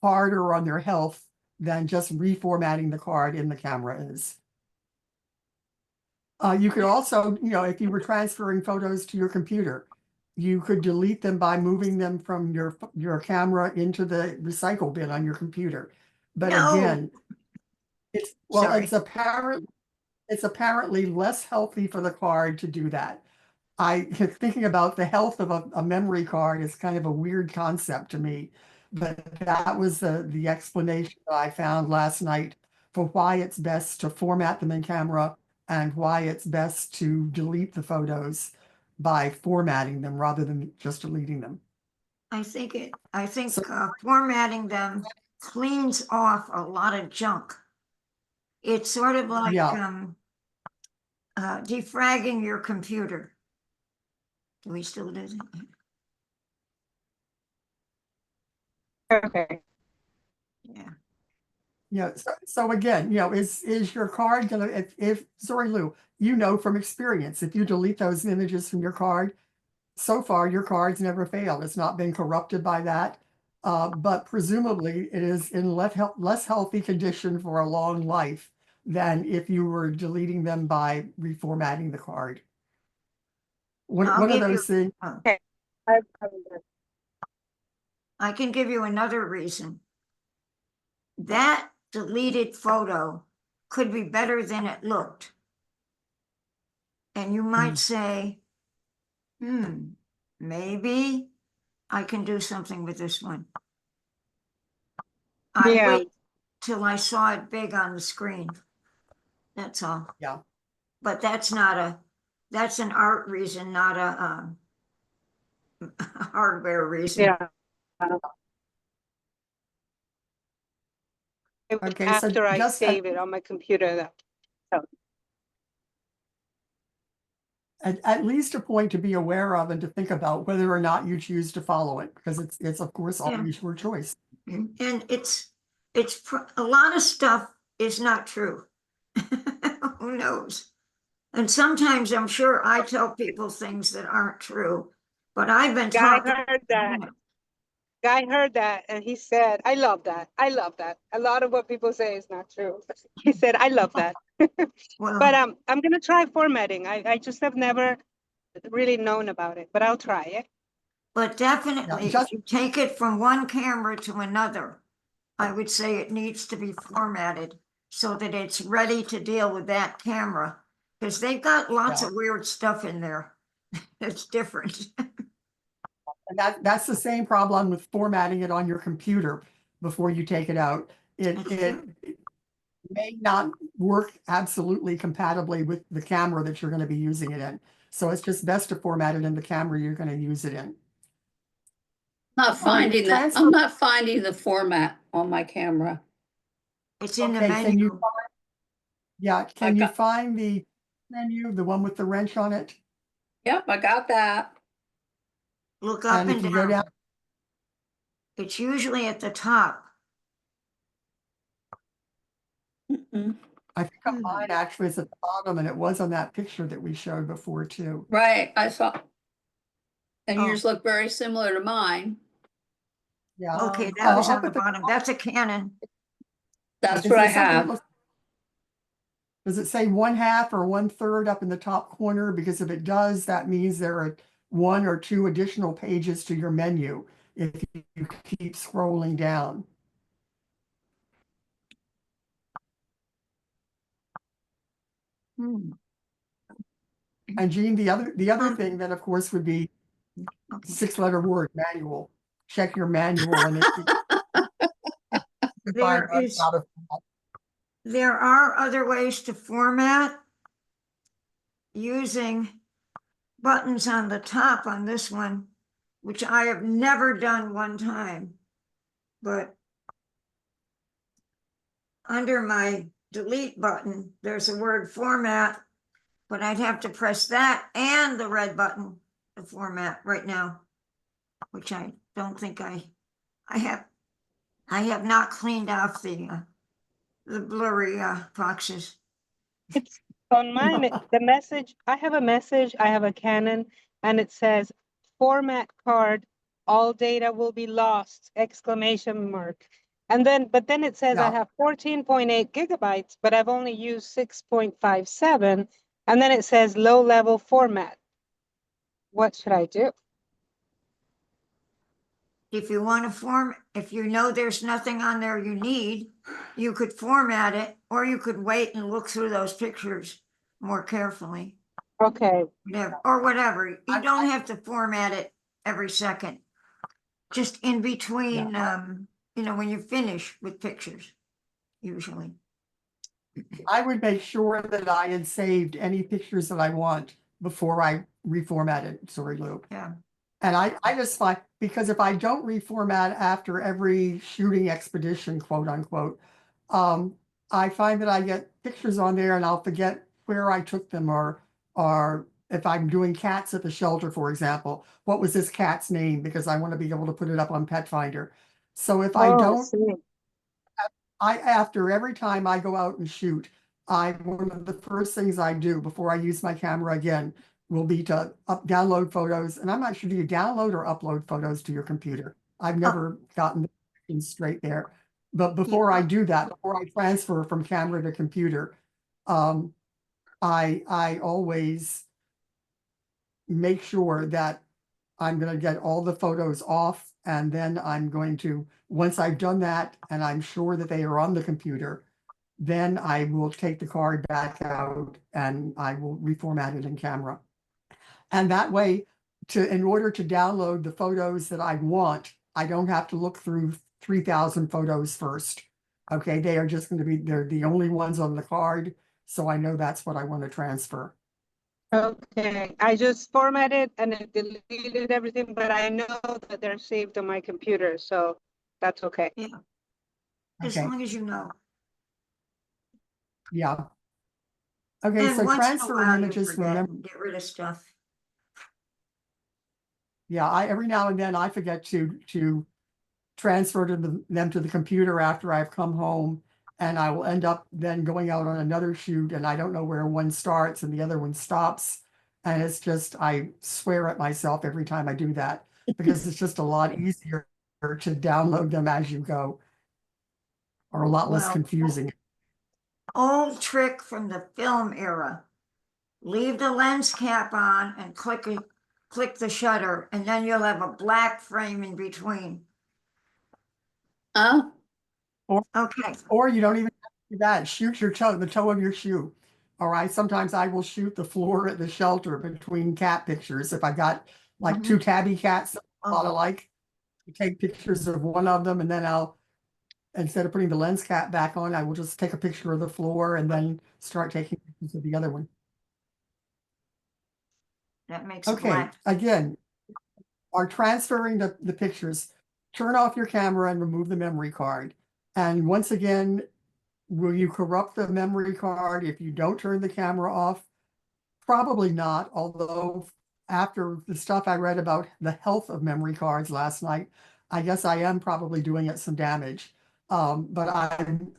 harder on their health than just reformatting the card in the camera is. You could also, if you were transferring photos to your computer, you could delete them by moving them from your camera into the recycle bin on your computer. But
No.
again,
Sorry.
it's apparently less healthy for the card to do that. Thinking about the health of a memory card is kind of a weird concept to me, but that was the explanation that I found last night for why it's best to format them in camera and why it's best to delete the photos by formatting them rather than just deleting them.
I think formatting them cleans off a lot of junk. It's sort of like defragging your computer. Do we still do that?
Okay.
Yeah.
Yeah. So again, is your card gonna, sorry, Lou, from experience, if you delete those images from your card, so far your card's never failed. It's not been corrupted by that. But presumably it is in less healthy condition for a long life than if you were deleting them by reformatting the card. One of those things.
Okay.
I can give you another reason. That deleted photo could be better than it looked. And you might say, maybe I can do something with this one. I wait till I saw it big on the screen. That's all.
Yeah.
But that's an art reason, not a hardware reason.
Yeah.
Okay, so
After I
just
save it on my computer,
at least a point to be aware of and to think about whether or not you choose to follow it, because it's of course always your choice.
And it's a lot of stuff is not true. Who knows? And sometimes I'm sure I tell people things that aren't true, but I've been taught.
I heard that. guy heard that and he said, I love that. I love that. A lot of what people say is not true. He said, I love that. But
Well,
I'm gonna try formatting. I just have never really known about it, but I'll try it.
but definitely, if
just-
you take it from one camera to another, I would say it needs to be formatted so that it's ready to deal with that camera. Because they've got lots
Yeah.
of weird stuff in there. It's different.
And that's the same problem with formatting it on your computer before you take it out. It may not work absolutely compatibly with the camera that you're going to be using it in. So it's just best to format it in the camera you're going to use it in.
Not finding that,
transfer-
I'm not finding the format on my camera.
It's in the
Okay, can you
menu.
Yeah, can you
got-
find the menu, the one with the wrench on it?
Yep, I got that.
Look up
And if
and
you go
down.
down,
It's usually at the top.
Mm-mm.
I think on mine actually is at the bottom, and it was on that picture that we showed before too.
Right, I saw. And
Oh.
yours look very similar to mine.
Yeah.
Okay, that was
up
on the
at
bottom. That's a Canon.
That's
Is
what I
there something that
have.
looks- Does it say 1/2 or 1/3 up in the top corner? Because if it does, that means there are 1 or 2 additional pages to your menu if you keep scrolling down.
Hmm,
And Jean, the other
Um,
thing then, of course, would be
okay.
6-letter word manual. Check your manual and
There is, there are other ways to format using buttons on the top on this one, which I have never done one time. But under my delete button, there's a word format, but I'd have to press that and the red button to format right now, which I don't think I have not cleaned off the blurry boxes.
It's on mine, the message, I have a message, I have a Canon, and it says format card, all data will be lost, exclamation mark. And then, but then it says I
Yeah.
have 14.8 gigabytes, but I've only used 6.57. And then it says low level format. What should I do?
If you want to if you know there's nothing on there you need, you could format it, or you could wait and look through those pictures more carefully.
Okay,
Or whatever. You don't have to format it every second. Just in between, when you finish with pictures, usually.
I would make sure that I had saved any pictures that I want before I reformat it, sorry, Lou.
Yeah.
And I just find, because if I don't reformat after every shooting expedition, quote unquote, I find that I get pictures on there and I'll forget where I took them, or if I'm doing cats at the shelter, for example, what was this cat's name? Because I want to be able to put it up on Pet Finder. So if I don't,
see.
after every time I go out and shoot, one of the first things I do before I use my camera again will be to download photos. And I'm not sure, do you download or upload photos to your computer? I've never gotten the things straight there. But before I do that, before I transfer from camera to computer, I always make sure that I'm going to get all the photos off, and then I'm going to, once I've done that and I'm sure that they are on the computer, then I will take the card back out and I will reformat it in camera. And that way, in order to download the photos that I want, I don't have to look through 3,000 photos first. Okay, they are just going to be, they're the only ones on the card. So I know that's what I want to transfer.
Okay, I just formatted and it deleted everything, but I know that they're saved on my computer, so that's okay.
Yeah. As
Okay.
long as you know.
Yeah. Okay,
And
so
once in a
transferring
while you
images from
forget
memory.
and get rid of stuff.
Yeah, every now and then I forget to transfer them to the computer after I've come home, and I will end up then going out on another shoot and I don't know where one starts and the other one stops. And it's just, I swear at myself every time I do that, because it's just a lot easier to download them as you go. Are a lot less
Well,
confusing.
Old trick from the film era. Leave the lens cap on and click the shutter, and then you'll have a black frame in between.
Oh,
Okay,
Or you don't even have to do that. Shoot your toe, the toe of your shoe. All right. Sometimes I will shoot the floor at the shelter between cat pictures. If I got like two tabby cats, that a lot
Oh.
alike, take pictures of one of them, and then I'll, instead of putting the lens cap back on, I will just take a picture of the floor and then start taking pictures of the other one.
that makes it
Okay,
black.
again, are transferring the pictures. Turn off your camera and remove the memory card. And once again, will you corrupt the memory card if you don't turn the camera off? Probably not, although after the stuff I read about the health of memory cards last night, I guess I am probably doing it some damage. But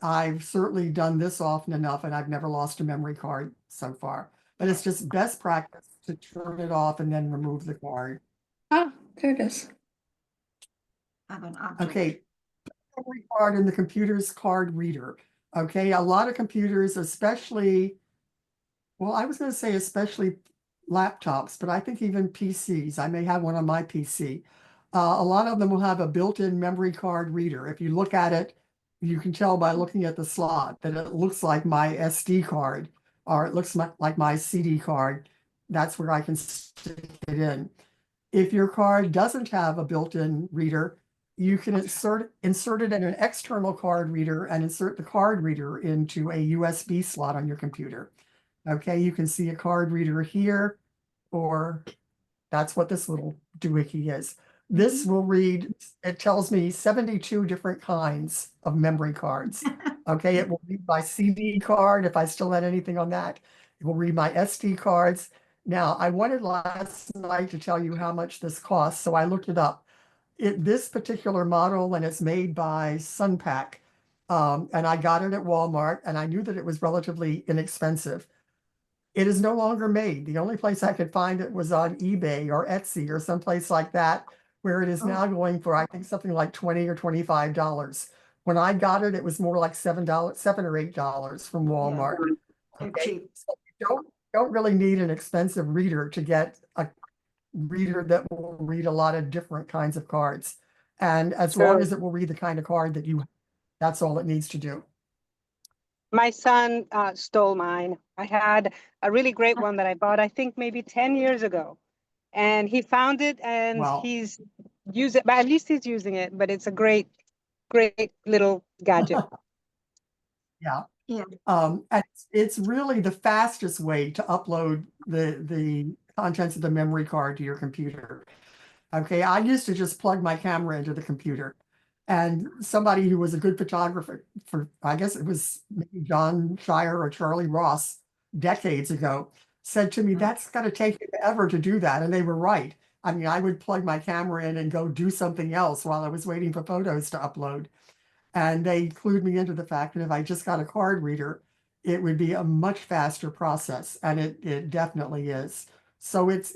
I've certainly done this often enough and I've never lost a memory card so far. But it's just best practice to turn it off and then remove the card.
ah, there it is.
Have an object.
Okay, memory card in the computer's card reader. Okay, a lot of computers, especially, well, I was going to say especially laptops, but I think even PCs. I may have one on my PC. A lot of them will have a built-in memory card reader. If you look at it, you can tell by looking at the slot that it looks like my SD card, or it looks like my CD card. That's where I can stick it in. If your card doesn't have a built-in reader, you can insert it in an external card reader and insert the card reader into a USB slot on your computer. Okay, you can see a card reader here, or that's what this little doohickey is. This will read, it tells me 72 different kinds of memory cards. Okay, it will read my CD card if I still had anything on that. It will read my SD cards. Now, I wanted last night to tell you how much this costs, so I looked it up. This particular model, and it's made by Sunpack, and I got it at Walmart, and I knew that it was relatively inexpensive. It is no longer made. The only place I could find it was on eBay or Etsy or someplace like that, where it is now going for, I think, something like $20 or $25. When I got it, it was more like $7 or $8 from Walmart.
They're
Okay,
cheap.
so you don't really need an expensive reader to get a reader that will read a lot of different kinds of cards. And as long as it will read the kind of card that you, that's all it needs to do.
My son stole mine. I had a really great one that I bought, I think maybe 10 years ago. And he found it and
Wow.
he's used it, but at least he's using it, but it's a great, great little gadget.
Yeah.
Yeah.
And it's really the fastest way to upload the contents of the memory card to your computer. Okay, I used to just plug my camera into the computer. And somebody who was a good photographer for, I guess it was maybe John Shire or Charlie Ross decades ago, said to me, that's got to take you forever to do that. And they were right. I mean, I would plug my camera in and go do something else while I was waiting for photos to upload. And they clued me into the fact that if I just got a card reader, it would be a much faster process. And it definitely is. So it's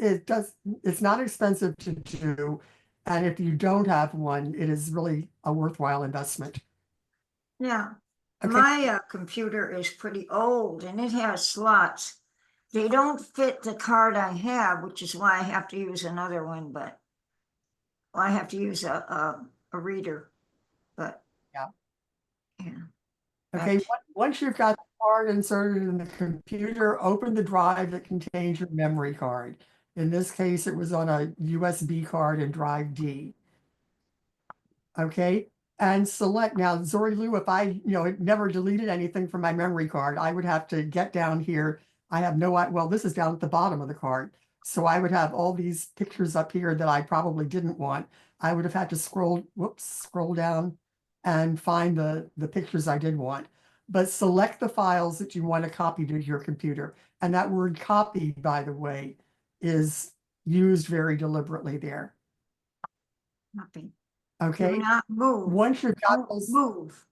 not expensive to do. And if you don't have one, it is really a worthwhile investment.
Yeah,
Okay.
my computer is pretty old and it has slots. They don't fit the card I have, which is why I have to use another one, but I have to use a reader, but.
Yeah.
Yeah.
Okay,
Right.
once you've got the card inserted in the computer, open the drive that contains your memory card. In this case, it was on a USB card in drive D. Okay, and select now, Zori Lou, if I, never deleted anything from my memory card, I would have to get down here. I have no, well, this is down at the bottom of the card. So I would have all these pictures up here that I probably didn't want. I would have had to scroll down and find the pictures I did want. But select the files that you want to copy to your computer. And that word copy, by the way, is used very deliberately there.
Copy.
Okay.
Do not move.
Once you've got
Don't
those,
move.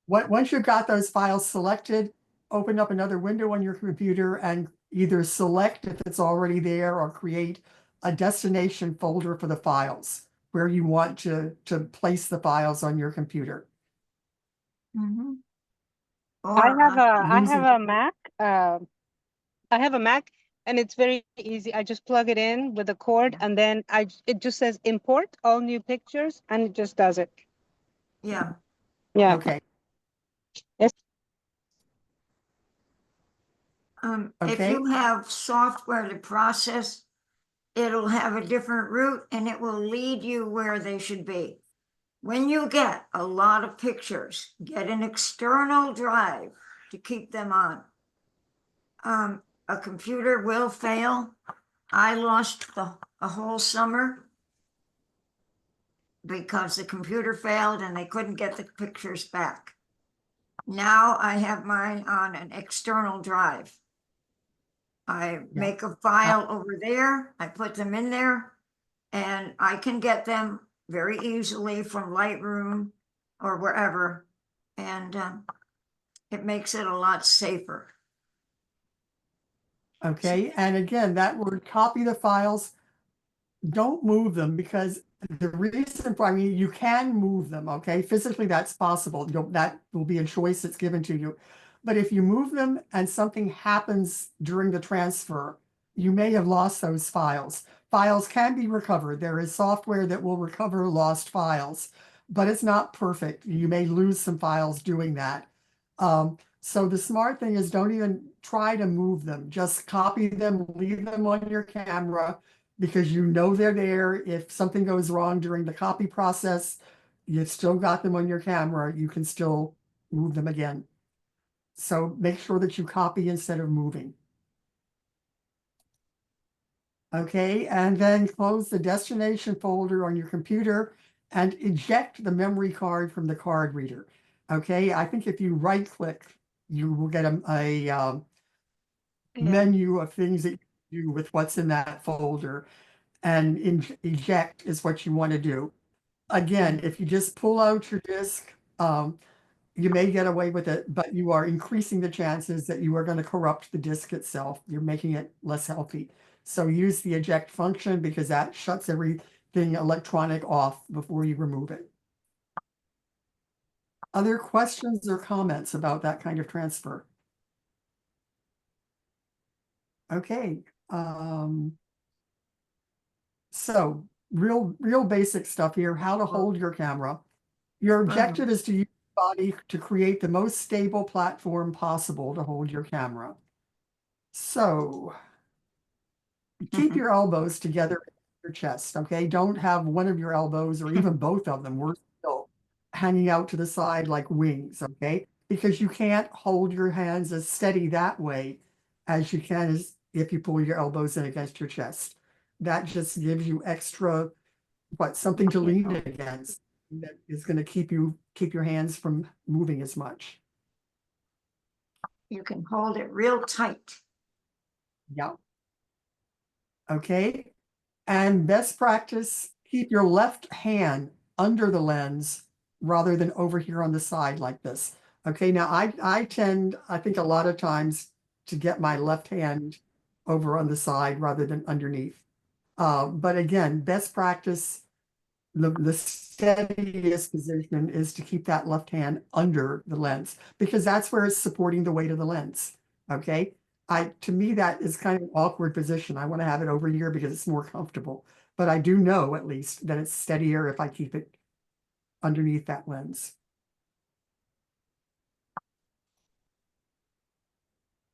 once you've got those files selected, open up another window on your computer and either select if it's already there or create a destination folder for the files where you want to place the files on your computer.
Mhm.
I
Or
have I
using-
have a Mac. I have a Mac, and it's very easy. I just plug it in with a cord, and then it just says import all new pictures, and it just does it.
yeah,
Yeah.
Okay,
if
Okay.
you have software to process, it'll have a different route and it will lead you where they should be. When you get a lot of pictures, get an external drive to keep them on. A computer will fail. I lost a whole summer because the computer failed and they couldn't get the pictures back. Now I have mine on an external drive. I make a file over there, I put them in there, and I can get them very easily from Lightroom or wherever. And it makes it a lot safer.
okay. And again, that word copy the files, don't move them, because the reason for, I mean, you can move them, okay? Physically, that's possible. That will be a choice that's given to you. But if you move them and something happens during the transfer, you may have lost those files. Files can be recovered. There is software that will recover lost files, but it's not perfect. You may lose some files doing that. So the smart thing is, don't even try to move them. Just copy them, leave them on your camera, because you know they're there. If something goes wrong during the copy process, you've still got them on your camera. You can still move them again. So make sure that you copy instead of moving. Okay, and then close the destination folder on your computer and eject the memory card from the card reader. Okay, I think if you right click, you will get a menu of things that you do with what's in that folder, and eject is what you want to do. Again, if you just pull out your disk, you may get away with it, but you are increasing the chances that you are going to corrupt the disk itself. You're making it less healthy. So use the eject function, because that shuts everything electronic off before you remove it. Other questions or comments about that kind of transfer? Okay. So real basic stuff here, how to hold your camera. Your objective is to use your body to create the most stable platform possible to hold your camera. So keep your elbows together in your chest, okay? Don't have one of your elbows, or even both of them, worse still, hanging out to the side like wings, okay? Because you can't hold your hands as steady that way as you can as if you pull your elbows in against your chest. That just gives you extra, something to lean against that is going to keep your hands from moving as much.
You can hold it real tight.
Yeah. Okay. And best practice, keep your left hand under the lens rather than over here on the side like this. Okay. Now I tend, I think a lot of times, to get my left hand over on the side rather than underneath. But again, best practice, the steadiest position is to keep that left hand under the lens, because that's where it's supporting the weight of the lens. Okay. To me, that is kind of an awkward position. I want to have it over here because it's more comfortable, but I do know at least that it's steadier if I keep it underneath that lens.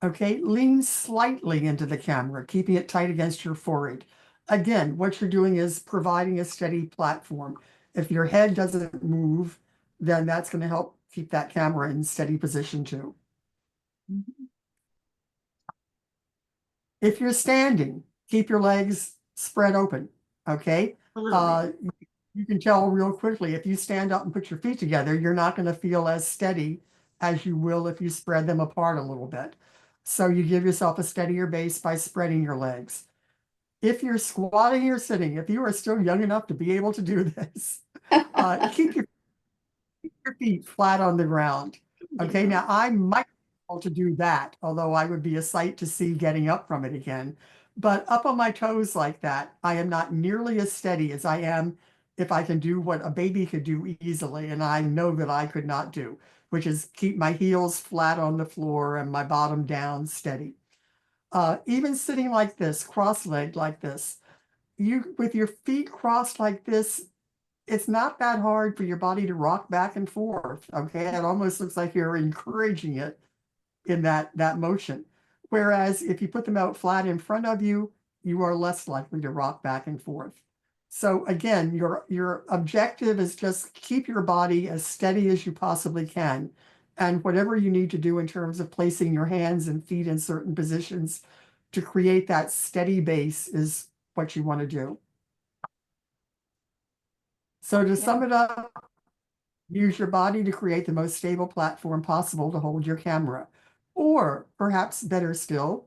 Okay, lean slightly into the camera, keeping it tight against your forehead. Again, what you're doing is providing a steady platform. If your head doesn't move, then that's going to help keep that camera in steady position too. If you're standing, keep your legs spread open, okay?
A little bit.
You can tell real quickly, if you stand up and put your feet together, you're not going to feel as steady as you will if you spread them apart a little bit. So you give yourself a steadier base by spreading your legs. If you're squatting or sitting, if you are still young enough to be able to do this, keep your feet flat on the ground. Okay, now I might be able to do that, although I would be a sight to see getting up from it again. But up on my toes like that, I am not nearly as steady as I am if I can do what a baby could do easily, and I know that I could not do, which is keep my heels flat on the floor and my bottom down steady. Even sitting like this, cross-legged like this, you with your feet crossed like this, it's not that hard for your body to rock back and forth. Okay, it almost looks like you're encouraging it in that motion. Whereas if you put them out flat in front of you, you are less likely to rock back and forth. So again, your objective is just keep your body as steady as you possibly can. And whatever you need to do in terms of placing your hands and feet in certain positions to create that steady base is what you want to do. So to sum it up, use your body to create the most stable platform possible to hold your camera. Or perhaps better still,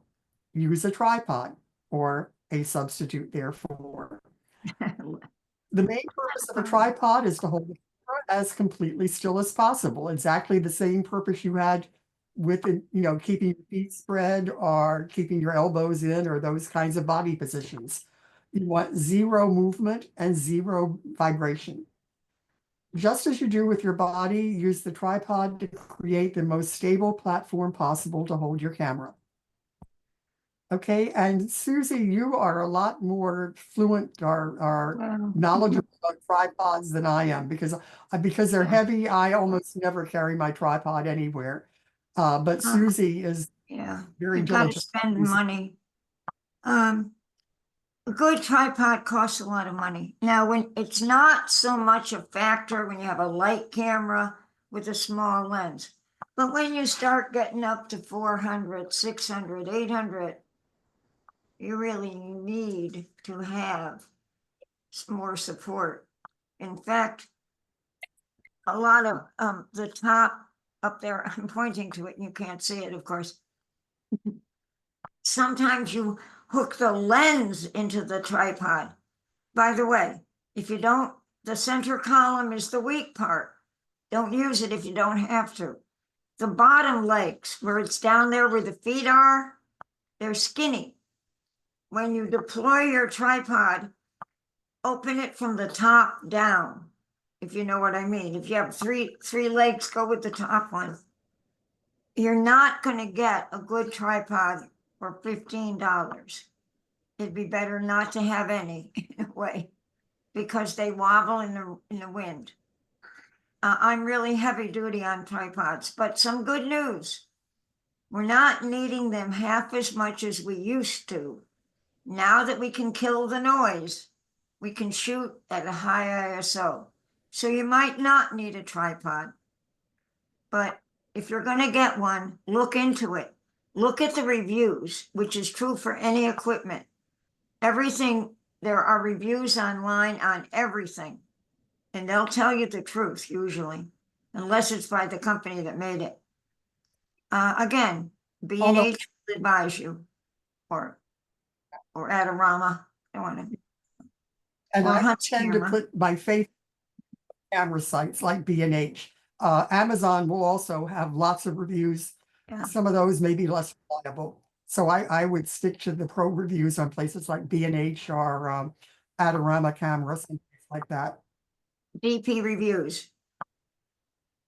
use a tripod or a substitute therefore. The main purpose of a tripod is to hold the camera as completely still as possible. Exactly the same purpose you had with, keeping your feet spread or keeping your elbows in or those kinds of body positions. You want zero movement and zero vibration. Just as you do with your body, use the tripod to create the most stable platform possible to hold your camera. Okay, and Susie, you are a lot more fluent or
Wow.
knowledgeable about tripods than I am because they're heavy. I almost never carry my tripod anywhere. But Susie is
Yeah,
very
you've got to
diligent.
spend money. A good tripod costs a lot of money. Now, when it's not so much a factor when you have a light camera with a small lens, but when you start getting up to 400, 600, 800, you really need to have more support. In fact, a lot of the top up there, I'm pointing to it and you can't see it, of course. Sometimes you hook the lens into the tripod. By the way, if you don't, the center column is the weak part. Don't use it if you don't have to. The bottom legs, where it's down there where the feet are, they're skinny. When you deploy your tripod, open it from the top down, if you know what I mean. If you have three legs, go with the top one. You're not going to get a good tripod for $15. It'd be better not to have any in a way, because they wobble in the wind. I'm really heavy duty on tripods, but some good news. We're not needing them half as much as we used to. Now that we can kill the noise, we can shoot at a high ISO. So you might not need a tripod. But if you're going to get one, look into it. Look at the reviews, which is true for any equipment. Everything, there are reviews online on everything. And they'll tell you the truth usually, unless it's by the company that made it. Again, B&H will advise you, or Adorama. I want to.
And
Or
I
Hunt
tend to
camera.
put my faith in camera sites like B&H. Amazon will also have lots of reviews.
Yeah.
Some of those may be less reliable. So I would stick to the pro reviews on places like B&H or Adorama cameras and things like that.
DP reviews.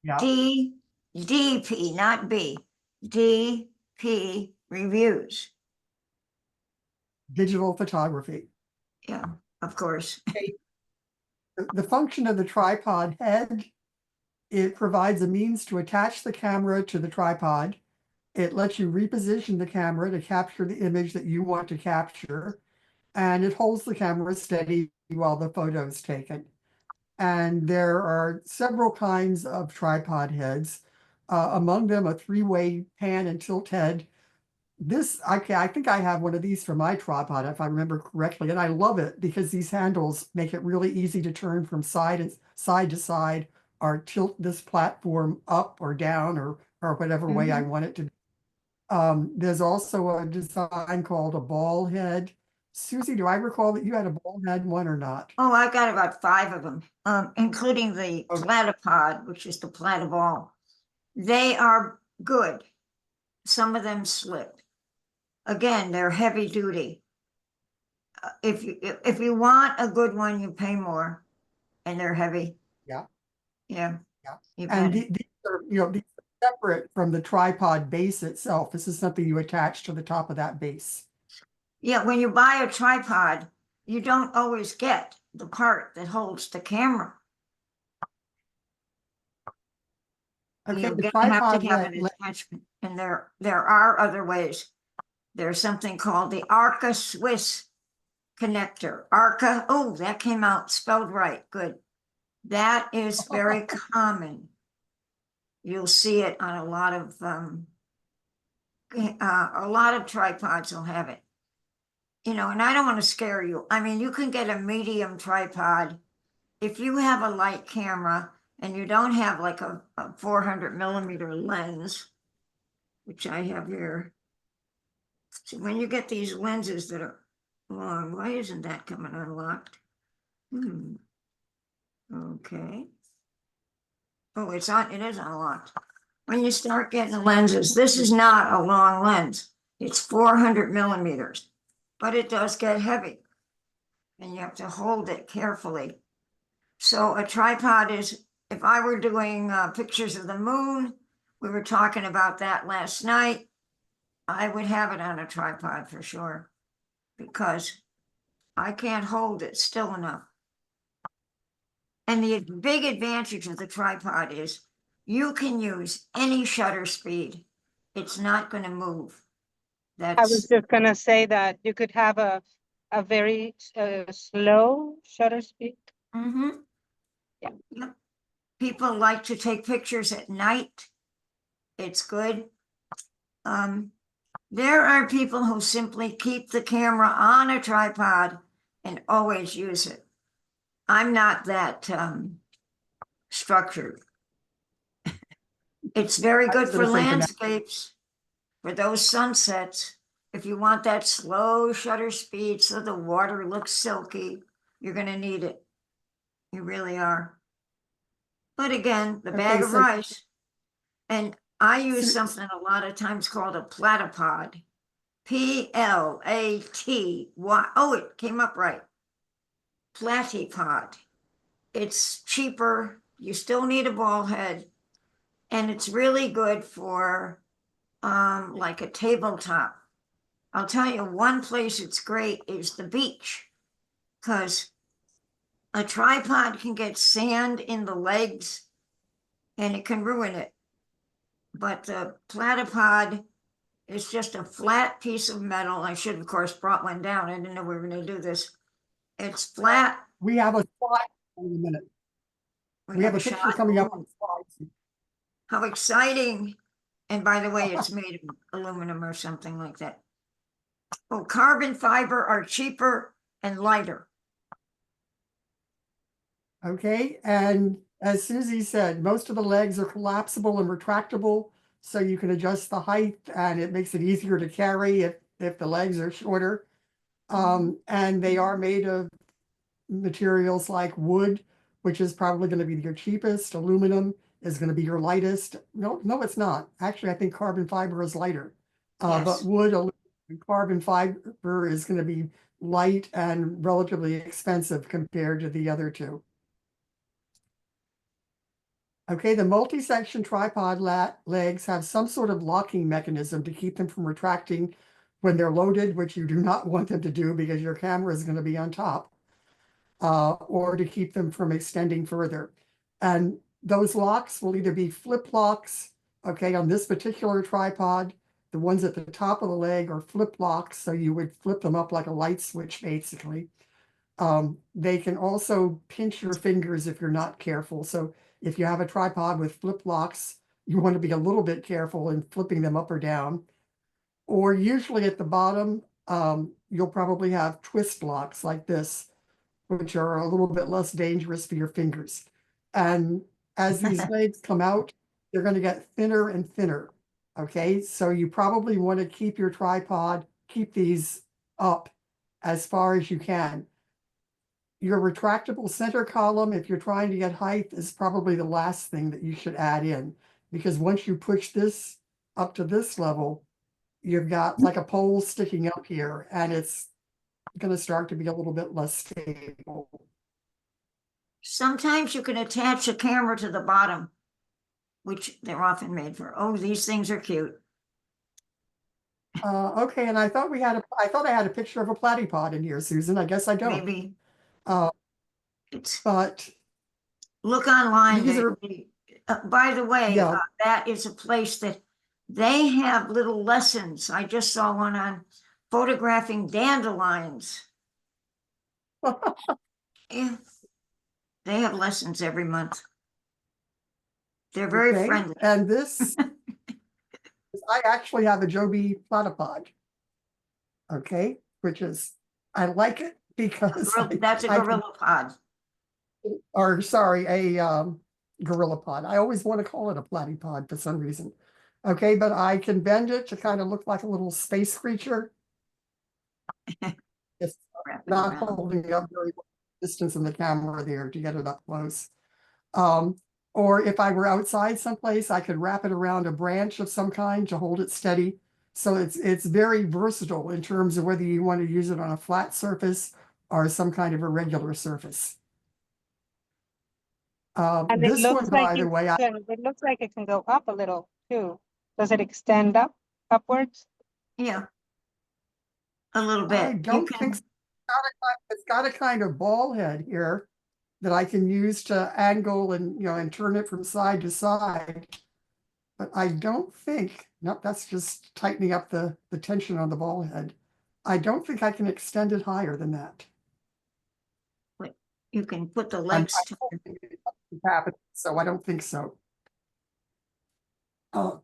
Yeah.
DP, not B. DP reviews.
Digital photography.
Yeah, of course.
The function of the tripod head, it provides a means to attach the camera to the tripod. It lets you reposition the camera to capture the image that you want to capture. And it holds the camera steady while the photo is taken. And there are several kinds of tripod heads. Among them, a 3-way pan and tilt head. I think I have one of these for my tripod, if I remember correctly, and I love it because these handles make it really easy to turn from side to side or tilt this platform up or down or whatever way I want it to. There's also a design called a ball head. Susie, do I recall that you had a ball head one or not?
Oh, I got about 5 of them, including the
Okay.
platypod, which is the platyball. They are good. Some of them slip. Again, they're heavy duty. If you want a good one, you pay more. and they're heavy.
Yeah.
Yeah.
Yeah.
You
And
bet.
these are, these are separate from the tripod base itself. This is something you attach to the top of that base.
Yeah, when you buy a tripod, you don't always get the part that holds the camera.
Okay,
You're
the
gonna have to
tripod
have
leg,
an attachment, and there are other ways. There's something called the Arca Swiss connector. Arca, oh, that came out spelled right, good. That is very common. You'll see it on a lot of tripods will have it. You know, and I don't want to scare you. I mean, you can get a medium tripod. If you have a light camera and you don't have like a 400mm lens, which I have here. So when you get these lenses that are long, why isn't that coming unlocked? Okay. Oh, it is unlocked. When you start getting lenses, this is not a long lens. It's 400mm, but it does get heavy. And you have to hold it carefully. So a tripod is, if I were doing pictures of the moon, we were talking about that last night, I would have it on a tripod for sure, because I can't hold it still enough. And the big advantage of the tripod is you can use any shutter speed. It's not going to move.
I was
That's
just gonna say that you could have a very slow shutter speed.
Mhm.
Yeah.
Yep. People like to take pictures at night. It's good. There are people who simply keep the camera on a tripod and always use it. I'm not that structured. It's very
I
good
was
for
gonna say
landscapes, for those sunsets. If you want that slow shutter speed so the water looks silky, you're gonna need it. You really are. But again, the bag
Okay,
of
so-
rice. And I use
So-
something a lot of times called a platypod. Platy. Oh, it came up right. Platypod. It's cheaper. You still need a ball head. And it's really good for like a tabletop. I'll tell you one place it's great is the beach, because a tripod can get sand in the legs and it can ruin it. But the platypod is just a flat piece of metal. I should, of course, brought one down. I didn't know we were going to do this. It's flat.
We have a slide in a minute. We have a picture
shot.
coming up on
Ooh,
slides.
how exciting. And by the way, it's made of aluminum or something like that. Well, carbon fiber are cheaper and lighter.
Okay, and as Susie said, most of the legs are collapsible and retractable, so you can adjust the height and it makes it easier to carry if the legs are shorter. And they are made of materials like wood, which is probably going to be your cheapest. Aluminum is going to be your lightest. No, it's not. Actually, I think carbon fiber is lighter. But
Yes.
wood, aluminum, and carbon fiber is going to be light and relatively expensive compared to the other two. Okay, the multi-section tripod legs have some sort of locking mechanism to keep them from retracting when they're loaded, which you do not want them to do because your camera is going to be on top, or to keep them from extending further. And those locks will either be flip locks, okay, on this particular tripod, the ones at the top of the leg are flip locks, so you would flip them up like a light switch, basically. They can also pinch your fingers if you're not careful. So if you have a tripod with flip locks, you want to be a little bit careful in flipping them up or down. Or usually at the bottom, you'll probably have twist locks like this, which are a little bit less dangerous for your fingers. And as these legs come out, they're going to get thinner and thinner. Okay, so you probably want to keep your tripod, keep these up as far as you can. Your retractable center column, if you're trying to get height, is probably the last thing that you should add in, because once you push this up to this level, you've got like a pole sticking up here, and it's going to start to be a little bit less stable.
Sometimes you can attach a camera to the bottom, which they're often made for. Oh, these things are cute.
Okay, and I thought I had a picture of a platypod in here, Susan. I guess I don't.
Maybe
Uh,
it's,
but
look online.
these are,
By the way,
yeah.
that is a place that they have little lessons. I just saw one on photographing dandelions. Yeah, they have lessons every month. They're very
Okay,
friendly.
and this, I actually have a Joby platypod. Okay, which is, I like it because
That's a
I can-
gorilla pod.
or sorry, a gorilla pod. I always want to call it a platypod for some reason. Okay, but I can bend it to kind of look like a little space creature. It's
Wrap it
not
around.
holding up very well distance in the camera there to get it up close. Or if I were outside someplace, I could wrap it around a branch of some kind to hold it steady. So it's very versatile in terms of whether you want to use it on a flat surface or some kind of irregular surface.
And
This one, by the way,
it looks like it can go up a little too. Does it extend upwards?
Yeah. A little
I
bit. You
don't
can,
think so. It's got a kind of ball head here that I can use to angle and, and turn it from side to side. But I don't think, nope, that's just tightening up the tension on the ball head. I don't think I can extend it higher than that.
you can put the
I'm
legs to it.
So I don't think so.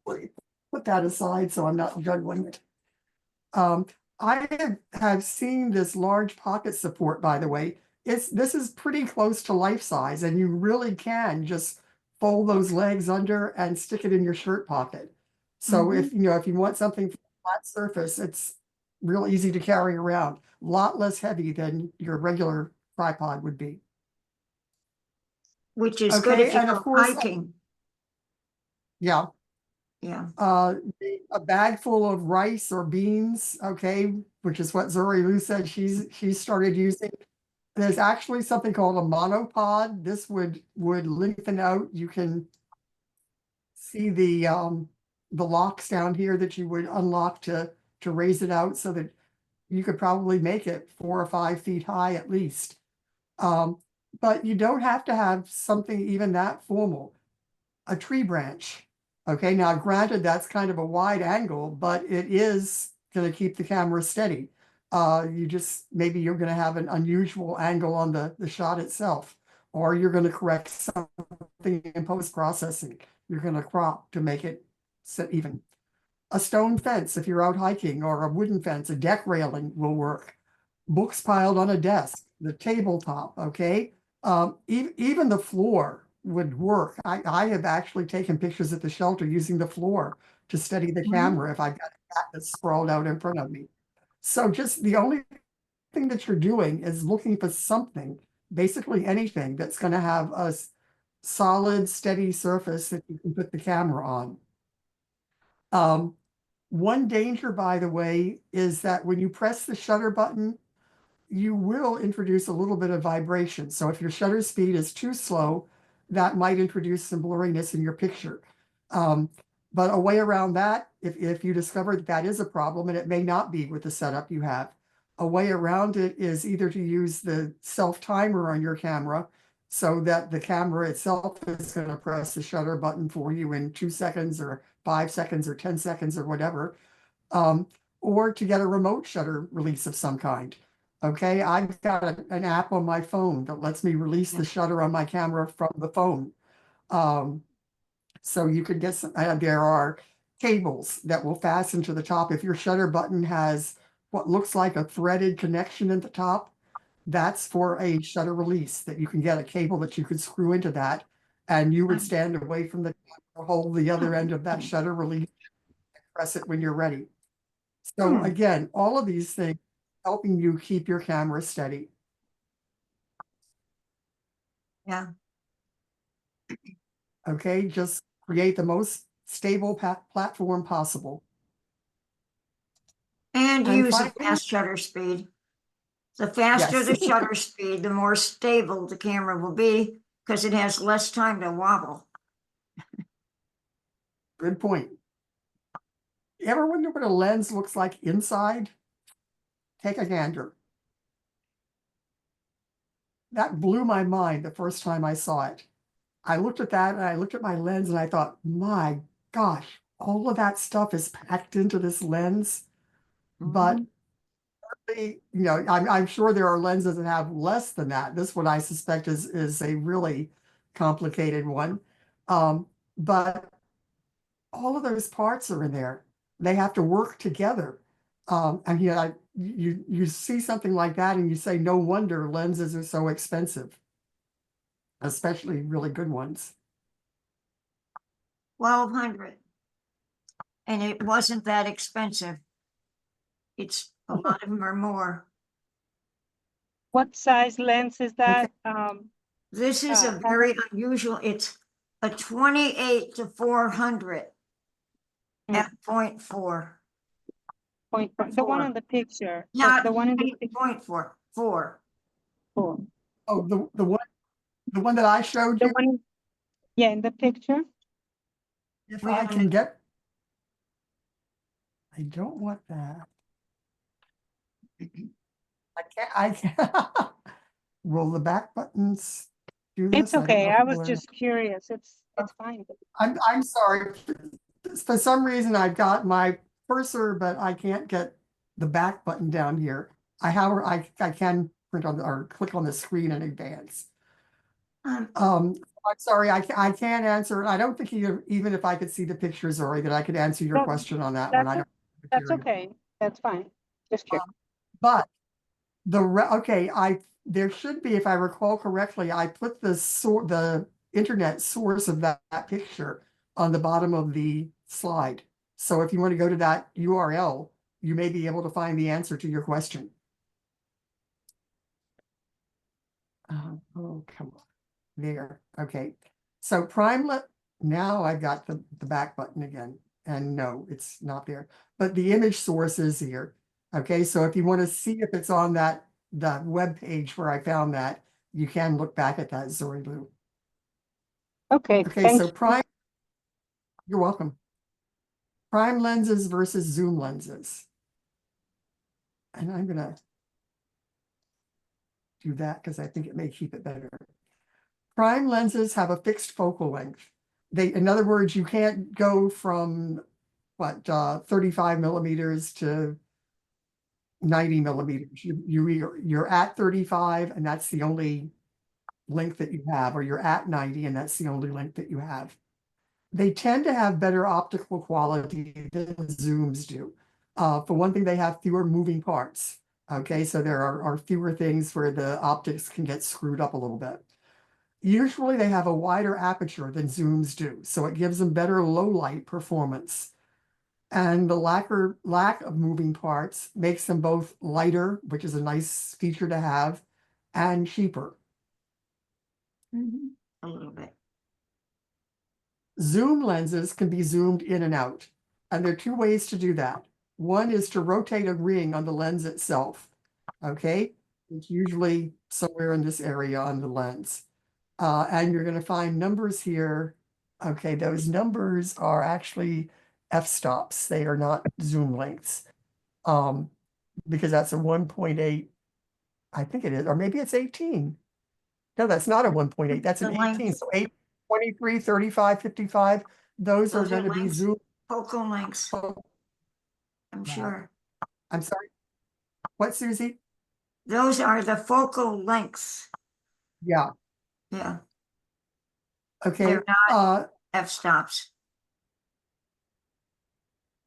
Wait, put that aside so I'm not juggling it. I have seen this large pocket support, by the way. This is pretty close to life size, and you really can just fold those legs under and stick it in your shirt pocket. So if you want something for a flat surface, it's real easy to carry around. A lot less heavy than your regular tripod would be.
Which is good
Okay,
if you
and of
go
course,
hiking.
yeah.
Yeah.
A bag full of rice or beans, okay, which is what Zuri Lou said she started using. There's actually something called a monopod. This would lengthen out. You can see the locks down here that you would unlock to raise it out so that you could probably make it 4 or 5 feet high at least. But you don't have to have something even that formal. A tree branch. Okay, now granted, that's kind of a wide angle, but it is going to keep the camera steady. Maybe you're going to have an unusual angle on the shot itself, or you're going to correct something in post-processing. You're going to crop to make it sit even. A stone fence, if you're out hiking, or a wooden fence, a deck railing will work. Books piled on a desk, the tabletop, okay? Even the floor would work. I have actually taken pictures at the shelter using the floor to steady the camera if I've got a cat that's sprawled out in front of me. So just the only thing that you're doing is looking for something, basically anything that's going to have a solid, steady surface that you can put the camera on. One danger, by the way, is that when you press the shutter button, you will introduce a little bit of vibration. So if your shutter speed is too slow, that might introduce some blurriness in your picture. But a way around that, if you discover that is a problem, and it may not be with the setup you have, a way around it is either to use the self timer on your camera so that the camera itself is going to press the shutter button for you in 2 seconds or 5 seconds or 10 seconds or whatever, or to get a remote shutter release of some kind. Okay, I've got an app on my phone that lets me release the shutter on my camera from the phone. So you could get some, there are cables that will fasten to the top. If your shutter button has what looks like a threaded connection at the top, that's for a shutter release that you can get a cable that you could screw into that. And you would stand away from the camera, hold the other end of that shutter release, and press it when you're ready. So again, all of these things helping you keep your camera steady.
Yeah.
Okay, just create the most stable platform possible.
And
And
use a
finally-
fast shutter speed. The faster
Yes.
the shutter speed, the more stable the camera will be because it has less time to wobble.
Good point. You ever wonder what a lens looks like inside? Take a gander. That blew my mind the first time I saw it. I looked at that and I looked at my lens and I thought, my gosh, all of that stuff is packed into this lens. But
Mhm.
I'm sure there are lenses that have less than that. This one I suspect is a really complicated one. But all of those parts are in there. They have to work together. And you see something like that and you say, no wonder lenses are so expensive, especially really good ones.
1,200. And it wasn't that expensive. It's, a lot of them are more.
What size lens is that?
This is a
Helen?
very unusual, it's a 28 to 400
Mm.
f.4.
The one
Four.
on the picture.
Not
The one in the picture.
8.4, 4.
Oh, the one that I showed
The
you,
one, yeah, in the picture.
if
Wait a
I can
minute.
get, I don't want that. I can't. Will the back buttons do this?
It's
I don't
okay.
know if
I
it
was
will.
just curious. It's fine.
I'm sorry. For some reason, I've got my cursor, but I can't get the back button down here. I can print on or click on the screen in advance.
Um,
I'm sorry, I can't answer. I don't think even if I could see the pictures, Zori, that I could answer your
No,
question on that one. I don't.
That's okay. That's fine. Just curious.
But okay, there should be, if I recall correctly, I put the internet source of that picture on the bottom of the slide. So if you want to go to that URL, you may be able to find the answer to your question. Oh, come on. There. Okay. So now I've got the back button again. And no, it's not there. But the image source is here. Okay, so if you want to see if it's on the web page where I found that, you can look back at that, Zori Lou.
Okay,
Okay,
thank
so
you.
you're welcome. Prime lenses versus zoom lenses. And I'm gonna do that because I think it may keep it better. Prime lenses have a fixed focal length. In other words, you can't go from 35 millimeters to 90 millimeters. You're at 35 and that's the only length that you have, or you're at 90 and that's the only length that you have. They tend to have better optical quality than zooms do. For one thing, they have fewer moving parts. Okay, so there are fewer things where the optics can get screwed up a little bit. Usually they have a wider aperture than zooms do, so it gives them better low light performance. And the lack of moving parts makes them both lighter, which is a nice feature to have, and cheaper.
a little bit.
Zoom lenses can be zoomed in and out, and there are two ways to do that. One is to rotate a ring on the lens itself. Okay, it's usually somewhere in this area on the lens. And you're going to find numbers here. Okay, those numbers are actually f-stops. They are not zoom lengths. Because that's a 1.8, I think it is, or maybe it's 18. No, that's not a 1.8, that's an
The
18.
length.
So 8, 23, 35, 55, those are going to be
lengths,
zoom.
focal lengths,
Oh,
I'm
wow.
sure.
I'm sorry. What, Susie?
Those are the focal lengths.
Yeah.
Yeah,
Okay.
they're not f-stops.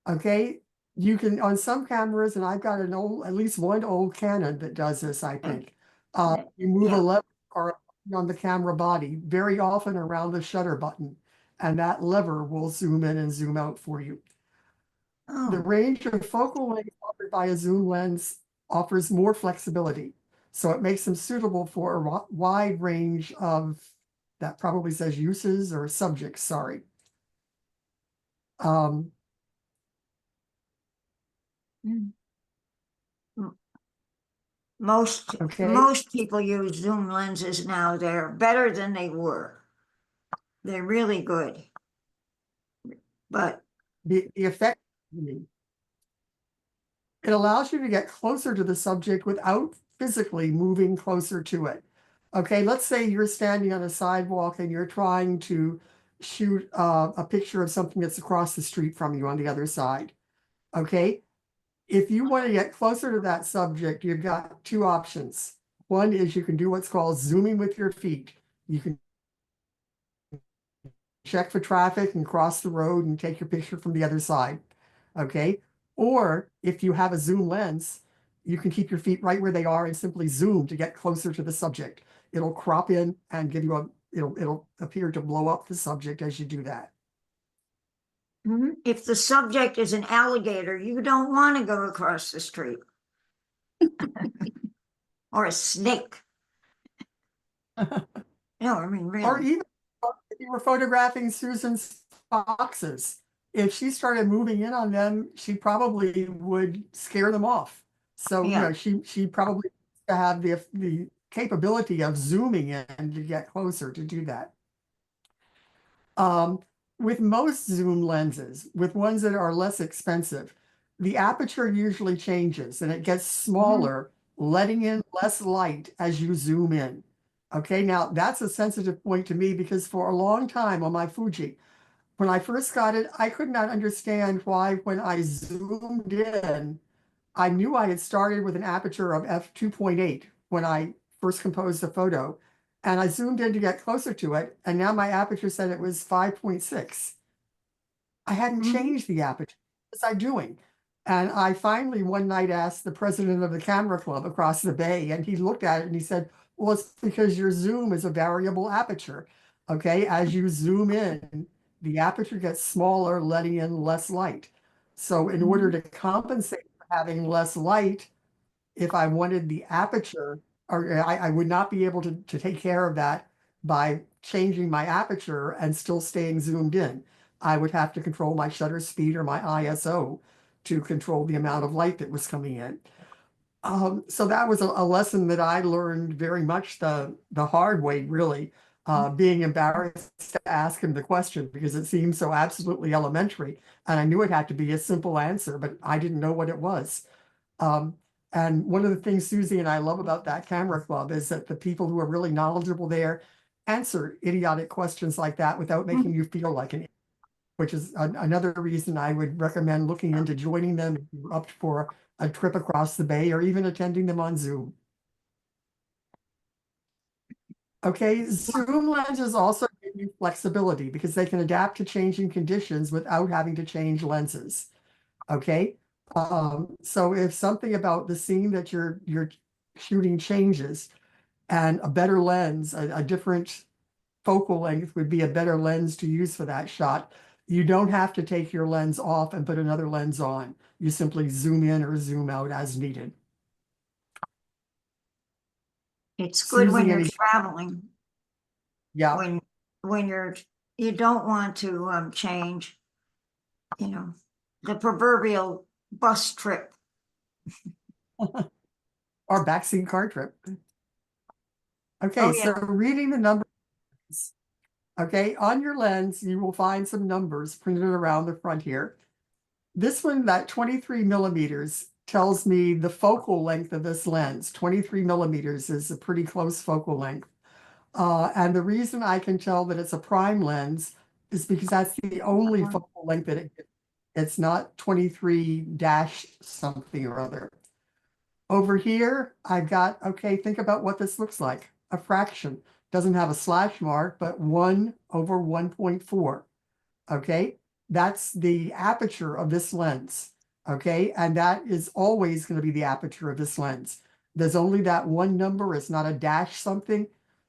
Okay. You can, on some cameras, and I've got at least one old Canon that does this, I think. You move a
Yeah.
lever or on the camera body, very often around the shutter button, and that lever will zoom in and zoom out for you. The
Oh,
range of focal length offered by a zoom lens offers more flexibility. So it makes them suitable for a wide range of, that probably says uses or subjects, sorry.
mm.
Okay.
Most people use zoom lenses now. They're better than they were. They're really good. But
The effect, it allows you to get closer to the subject without physically moving closer to it. Okay, let's say you're standing on a sidewalk and you're trying to shoot a picture of something that's across the street from you on the other side. Okay, if you want to get closer to that subject, you've got two options. One is you can do what's called zooming with your feet. You can check for traffic and cross the road and take your picture from the other side. Okay. Or if you have a zoom lens, you can keep your feet right where they are and simply zoom to get closer to the subject. It'll crop in and give you it'll appear to blow up the subject as you do that.
if the subject is an alligator, you don't want to go across the street. Or a snake. No, I mean,
Or
really.
even if you were photographing Susan's foxes, if she started moving in on them, she probably would scare them off. So,
Yeah.
she probably to have the capability of zooming in to get closer to do that. With most zoom lenses, with ones that are less expensive, the aperture usually changes and it gets smaller, letting in less light as you zoom in. Okay, now that's a sensitive point to me because for a long time on my Fuji, when I first got it, I could not understand why when I zoomed in, I knew I had started with an aperture of f2.8 when I first composed the photo. And I zoomed in to get closer to it. And now my aperture said it was 5.6. I hadn't changed the aperture. What was I doing? And I finally one night asked the president of the camera club across the bay, and he looked at it and he said, well, it's because your zoom is a variable aperture. Okay, as you zoom in, the aperture gets smaller, letting in less light. So in order to compensate for having less light, if I wanted the aperture, or I would not be able to take care of that by changing my aperture and still staying zoomed in. I would have to control my shutter speed or my ISO to control the amount of light that was coming in. So that was a lesson that I learned very much the hard way, really, being embarrassed to ask him the question because it seemed so absolutely elementary. And I knew it had to be a simple answer, but I didn't know what it was. And one of the things Susie and I love about that camera club is that the people who are really knowledgeable there answer idiotic questions like that without making you feel like an idiot, which is another reason I would recommend looking into joining them if you're up for a trip across the bay or even attending them on Zoom. Okay, zoom lenses also give you flexibility because they can adapt to changing conditions without having to change lenses. Okay, so if something about the scene that you're shooting changes and a better lens, a different focal length would be a better lens to use for that shot, you don't have to take your lens off and put another lens on. You simply zoom in or zoom out as needed.
It's good when
Susie,
you're
any-
traveling,
Yeah,
when you don't want to change, the proverbial bus trip.
our backseat car trip. Okay,
Oh,
so
yeah.
reading the numbers. Okay, on your lens, you will find some numbers printed around the front here. This one, that 23 millimeters, tells me the focal length of this lens. 23 millimeters is a pretty close focal length. And the reason I can tell that it's a prime lens is because that's the only focal length that it's not 23 dash something or other. Over here, I've got, okay, think about what this looks like. A fraction. Doesn't have a slash mark, but 1 over 1.4. Okay, that's the aperture of this lens. Okay, and that is always going to be the aperture of this lens. There's only that one number, it's not a dash something.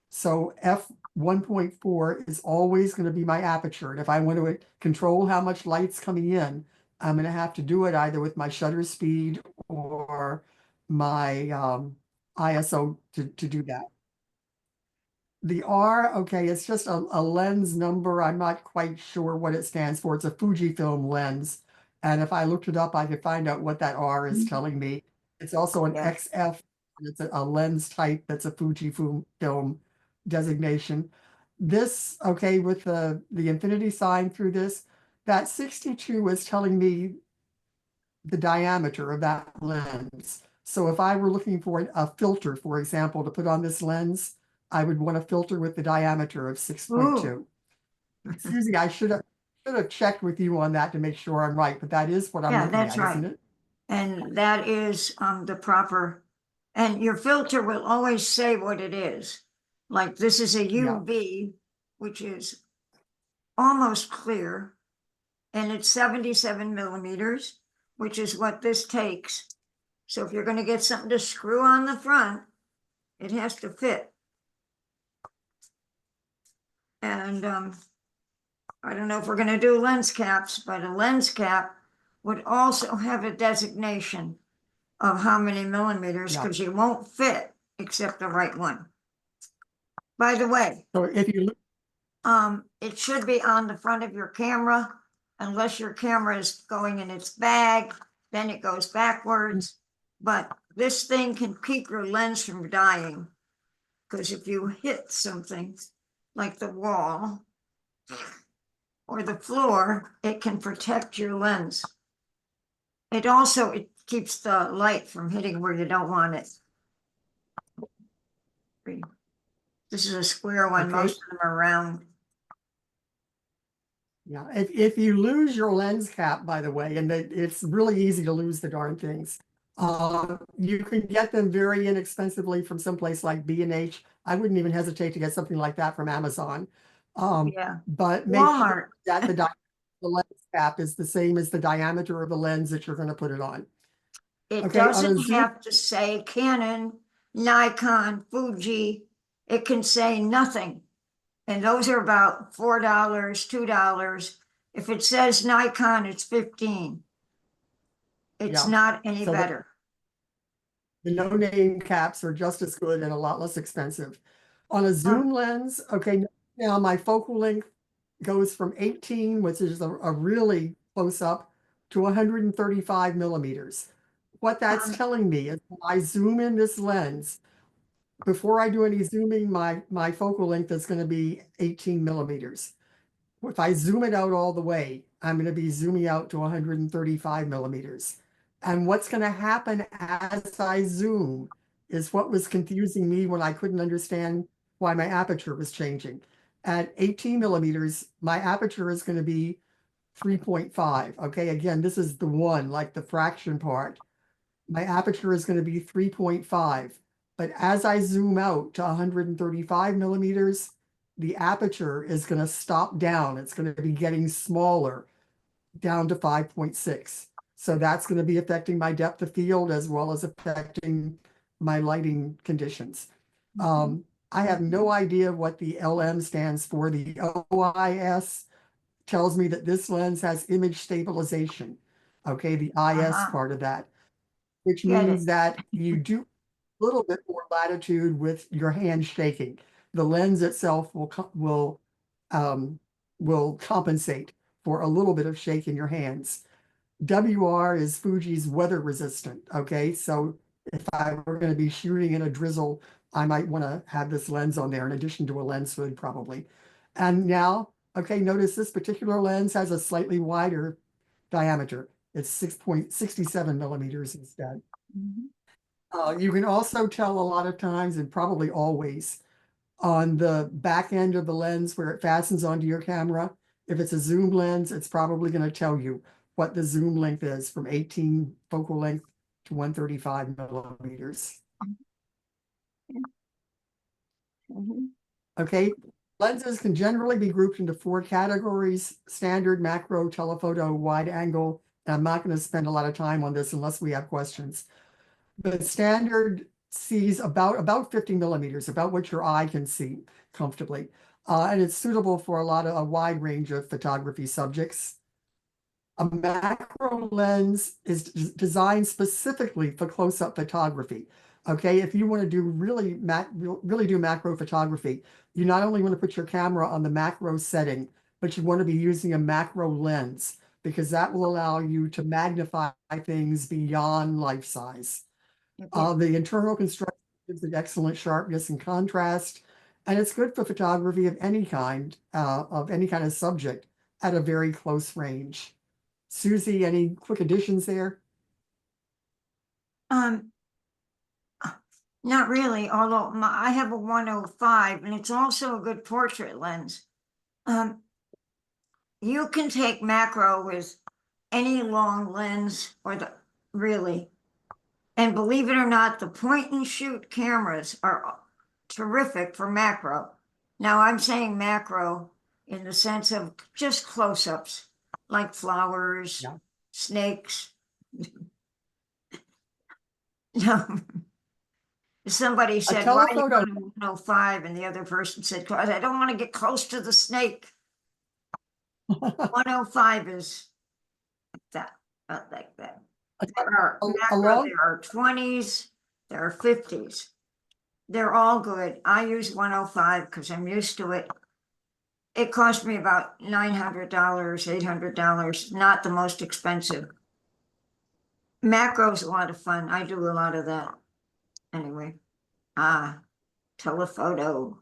So f1.4 is always going to be my aperture. And if I want to control how much light's coming in, I'm going to have to do it either with my shutter speed or my ISO to do that. The R, okay, it's just a lens number. I'm not quite sure what it stands for. It's a Fujifilm lens. And if I looked it up, I could find out what that R is telling me. It's also an
Yeah.
XF It's a lens type that's a Fujifilm designation. This, okay, with the infinity sign through this, that 62 is telling me the diameter of that lens. So if I were looking for a filter, for example, to put on this lens, I would want a filter with the diameter of 6.2. Susie, I should have checked with you on that to make sure I'm right, but that is what I'm
Yeah,
looking
that's
at,
right.
isn't it?
And that is the proper, and your filter will always say what it is. Like this is a
Yeah.
UV, which is almost clear, and it's 77 millimeters, which is what this takes. So if you're gonna get something to screw on the front, it has to fit. And I don't know if we're gonna do lens caps, but a lens cap would also have a designation of how many millimeters,
Yeah.
because you won't fit except the right one. By the way,
So if you look,
it should be on the front of your camera, unless your camera is going in its bag, then it goes backwards. But this thing can keep your lens from dying. Because if you hit something like the wall or the floor, it can protect your lens. It keeps the light from hitting where you don't want it. This is a square one,
Okay.
most of them are round.
yeah, if you lose your lens cap, by the way, and it's really easy to lose the darn things. You can get them very inexpensively from someplace like B&H. I wouldn't even hesitate to get something like that from Amazon.
Yeah,
But make
Walmart.
sure that the lens cap is the same as the diameter of the lens that you're going to put it on.
It
Okay, on a
doesn't
Zoom-
have to say Canon, Nikon, Fuji. It can say nothing. And those are about $4, $2. If it says Nikon, it's 15. It's
Yeah.
not any
So
better.
The no-name caps are just as good and a lot less expensive. On a zoom lens, okay, now my focal length goes from 18, which is a really close up, to 135 millimeters. What that's telling me is when I zoom in this lens, before I do any zooming, my focal length is going to be 18 millimeters. If I zoom it out all the way, I'm going to be zooming out to 135 millimeters. And what's going to happen as I zoom is what was confusing me when I couldn't understand why my aperture was changing. At 18 millimeters, my aperture is going to be 3.5. Okay, again, this is the one, like the fraction part. My aperture is going to be 3.5. But as I zoom out to 135 millimeters, the aperture is going to stop down. It's going to be getting smaller down to 5.6. So that's going to be affecting my depth of field as well as affecting my lighting conditions. I have no idea what the LM stands for. The OIS tells me that this lens has image stabilization. Okay, the IS part of that, which
Get it.
means that you do a little bit more latitude with your hand shaking. The lens itself will compensate for a little bit of shake in your hands. WR is Fuji's weather resistant. Okay, so if I were going to be shooting in a drizzle, I might want to have this lens on there in addition to a lens hood probably. And now, okay, notice this particular lens has a slightly wider diameter. It's 6.67 millimeters instead. You can also tell a lot of times, and probably always, on the back end of the lens where it fastens onto your camera. If it's a zoom lens, it's probably going to tell you what the zoom length is from 18 focal length to 135 millimeters. Okay, lenses can generally be grouped into 4 categories: standard, macro, telephoto, wide angle. And I'm not going to spend a lot of time on this unless we have questions. The standard sees about 50 millimeters, about what your eye can see comfortably. And it's suitable for a wide range of photography subjects. A macro lens is designed specifically for close-up photography. Okay, if you want to do really do macro photography, you not only want to put your camera on the macro setting, but you want to be using a macro lens because that will allow you to magnify things beyond life size.
Okay.
The internal construction gives it excellent sharpness and contrast, and it's good for photography of any kind of subject at a very close range. Susie, any quick additions there?
Um, not really, although I have a 105 and it's also a good portrait lens. You can take macro with any long lens really. And believe it or not, the point and shoot cameras are terrific for macro. Now I'm saying macro in the sense of just close-ups, like flowers,
Yeah.
snakes. No. Somebody said, why do you
telephoto-
want a 105? And the other person said, because I don't want to get close to the snake. 105 is that, like that. There are macro,
along-
there are 20s, there are 50s. They're all good. I use 105 because I'm used to it. It cost me about $900, $800, not the most expensive. Macro's a lot of fun. I do a lot of that. Anyway, telephoto.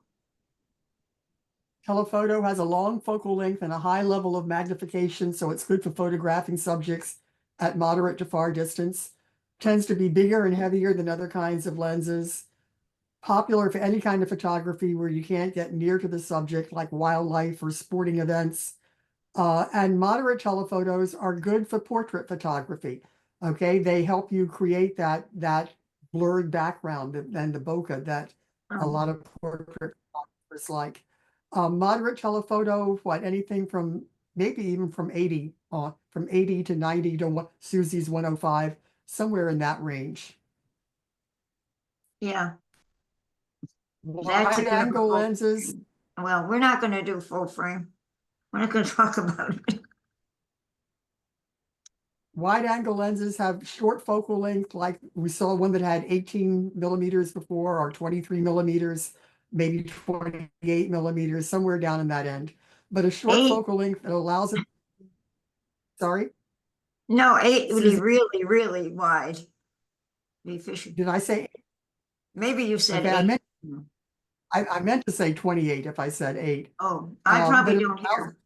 Telephoto has a long focal length and a high level of magnification, so it's good for photographing subjects at moderate to far distance. Tends to be bigger and heavier than other kinds of lenses. Popular for any kind of photography where you can't get near to the subject, like wildlife or sporting events. And moderate telephotos are good for portrait photography. Okay, they help you create that blurred background and the bokeh that a lot of portrait photographers like. Moderate telephoto, anything from maybe even from 80 to 90 to what Susie's 105, somewhere in that range.
Yeah.
Wide angle lenses.
Well, we're not going to do full frame. We're not going to talk about it.
Wide angle lenses have short focal length, like we saw one that had 18 millimeters before, or 23 millimeters, maybe 28 millimeters, somewhere down in that end. But a short
8.
focal length that allows it. Sorry,
No, 8 would be
Susie-
really, really wide. Be efficient.
did I say?
Maybe you said
Okay,
8.
I meant to say 28 if I said 8.
Oh, I
but
probably
it
don't
allows-
hear.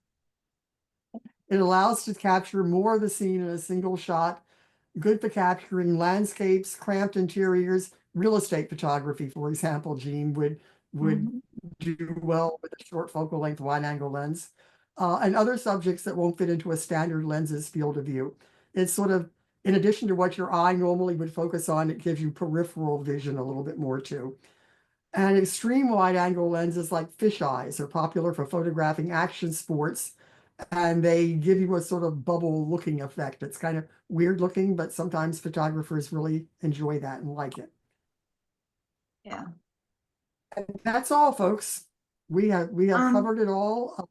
It allows to capture more of the scene in a single shot. Good for capturing landscapes, cramped interiors, real estate photography, for example, Jean would
Mhm.
do well with a short focal length wide angle lens. And other subjects that won't fit into a standard lens's field of view. It's sort of, in addition to what your eye normally would focus on, it gives you peripheral vision a little bit more too. And extreme wide angle lenses like fisheyes are popular for photographing action sports, and they give you a sort of bubble looking effect. It's kind of weird looking, but sometimes photographers really enjoy that and like it.
Yeah.
And that's all, folks. We have covered it all.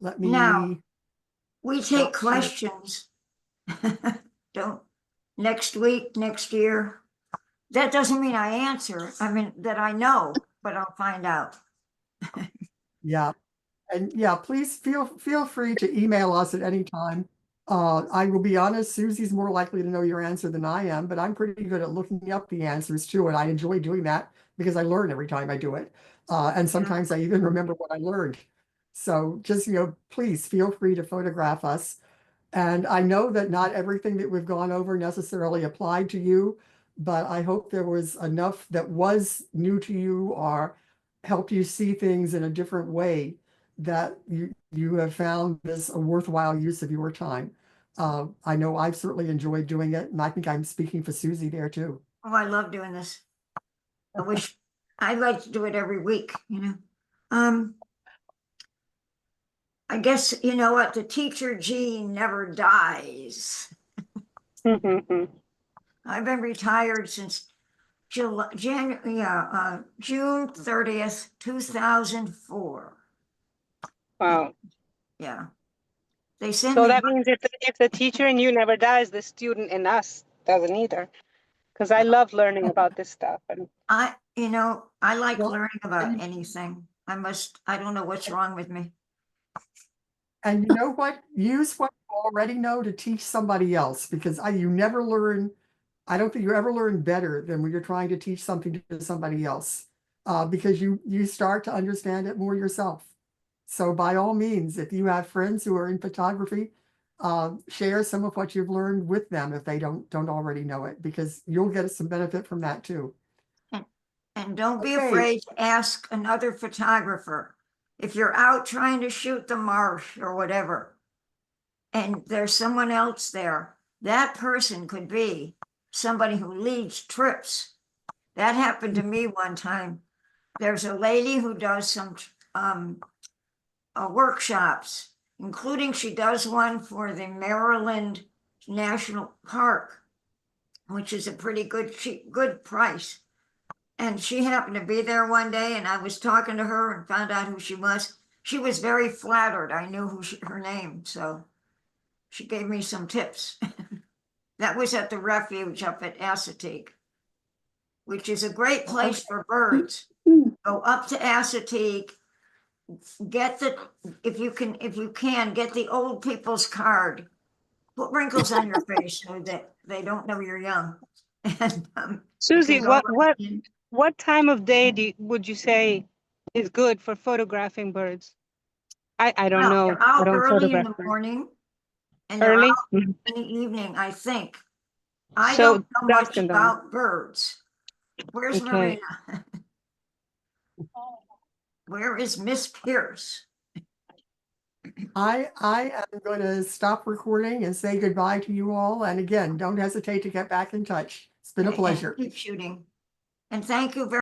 Let me.
Now, we
Oh,
take
shit.
questions. Don't, next week, next year. That doesn't mean I answer. I mean, that I know, but I'll find out.
Yeah. And yeah, please feel free to email us at any time. I will be honest, Susie's more likely to know your answer than I am, but I'm pretty good at looking up the answers too, and I enjoy doing that because I learn every time I do it. And sometimes I even remember what I learned. So just, please feel free to photograph us. And I know that not everything that we've gone over necessarily applied to you, but I hope there was enough that was new to you or helped you see things in a different way that you have found this a worthwhile use of your time. I know I've certainly enjoyed doing it, and I think I'm speaking for Susie there too.
Oh, I love doing this. I wish I'd like to do it every week, I guess, you know what, the teacher gene never dies. I've been retired since June 30th, 2004.
Wow.
Yeah. They send
So
me,
that means if the teacher in you never dies, the student in us doesn't either. Because I love learning about this stuff. And
I like
Well,
learning about anything. I don't know what's wrong with me.
And you know what? Use what you already know to teach somebody else, because you never learn I don't think you ever learn better than when you're trying to teach something to somebody else, because you start to understand it more yourself. So by all means, if you have friends who are in photography, share some of what you've learned with them if they don't already know it, because you'll get some benefit from that too.
And don't be
Okay.
afraid to ask another photographer. If you're out trying to shoot the marsh or whatever, and there's someone else there, that person could be somebody who leads trips. That happened to me one time. There's a lady who does some workshops, including she does one for the Maryland National Park, which is a pretty good price. And she happened to be there one day, and I was talking to her and found out who she was. She was very flattered. I knew her name, so she gave me some tips. That was at the refuge up at Assateague, which is a great place for birds. Go up to Assateague, if you can, get the old people's card. Put wrinkles on your face so that they don't know you're young. And
Susie,
go right
what
in.
what time of day would you say is good for photographing birds? I don't
Well,
know.
they're
I
out
don't
early in
photograph
the
birds.
morning and they're
Early?
out
Mhm.
in the evening, I think. I
So
don't know
dusk
much
and dawn.
about birds. Where's
Okay.
Marina? Where is Miss Pierce?
I am going to stop recording and say goodbye to you all. And again, don't hesitate to get back in touch. It's been a
And
pleasure.
keep shooting. And thank you very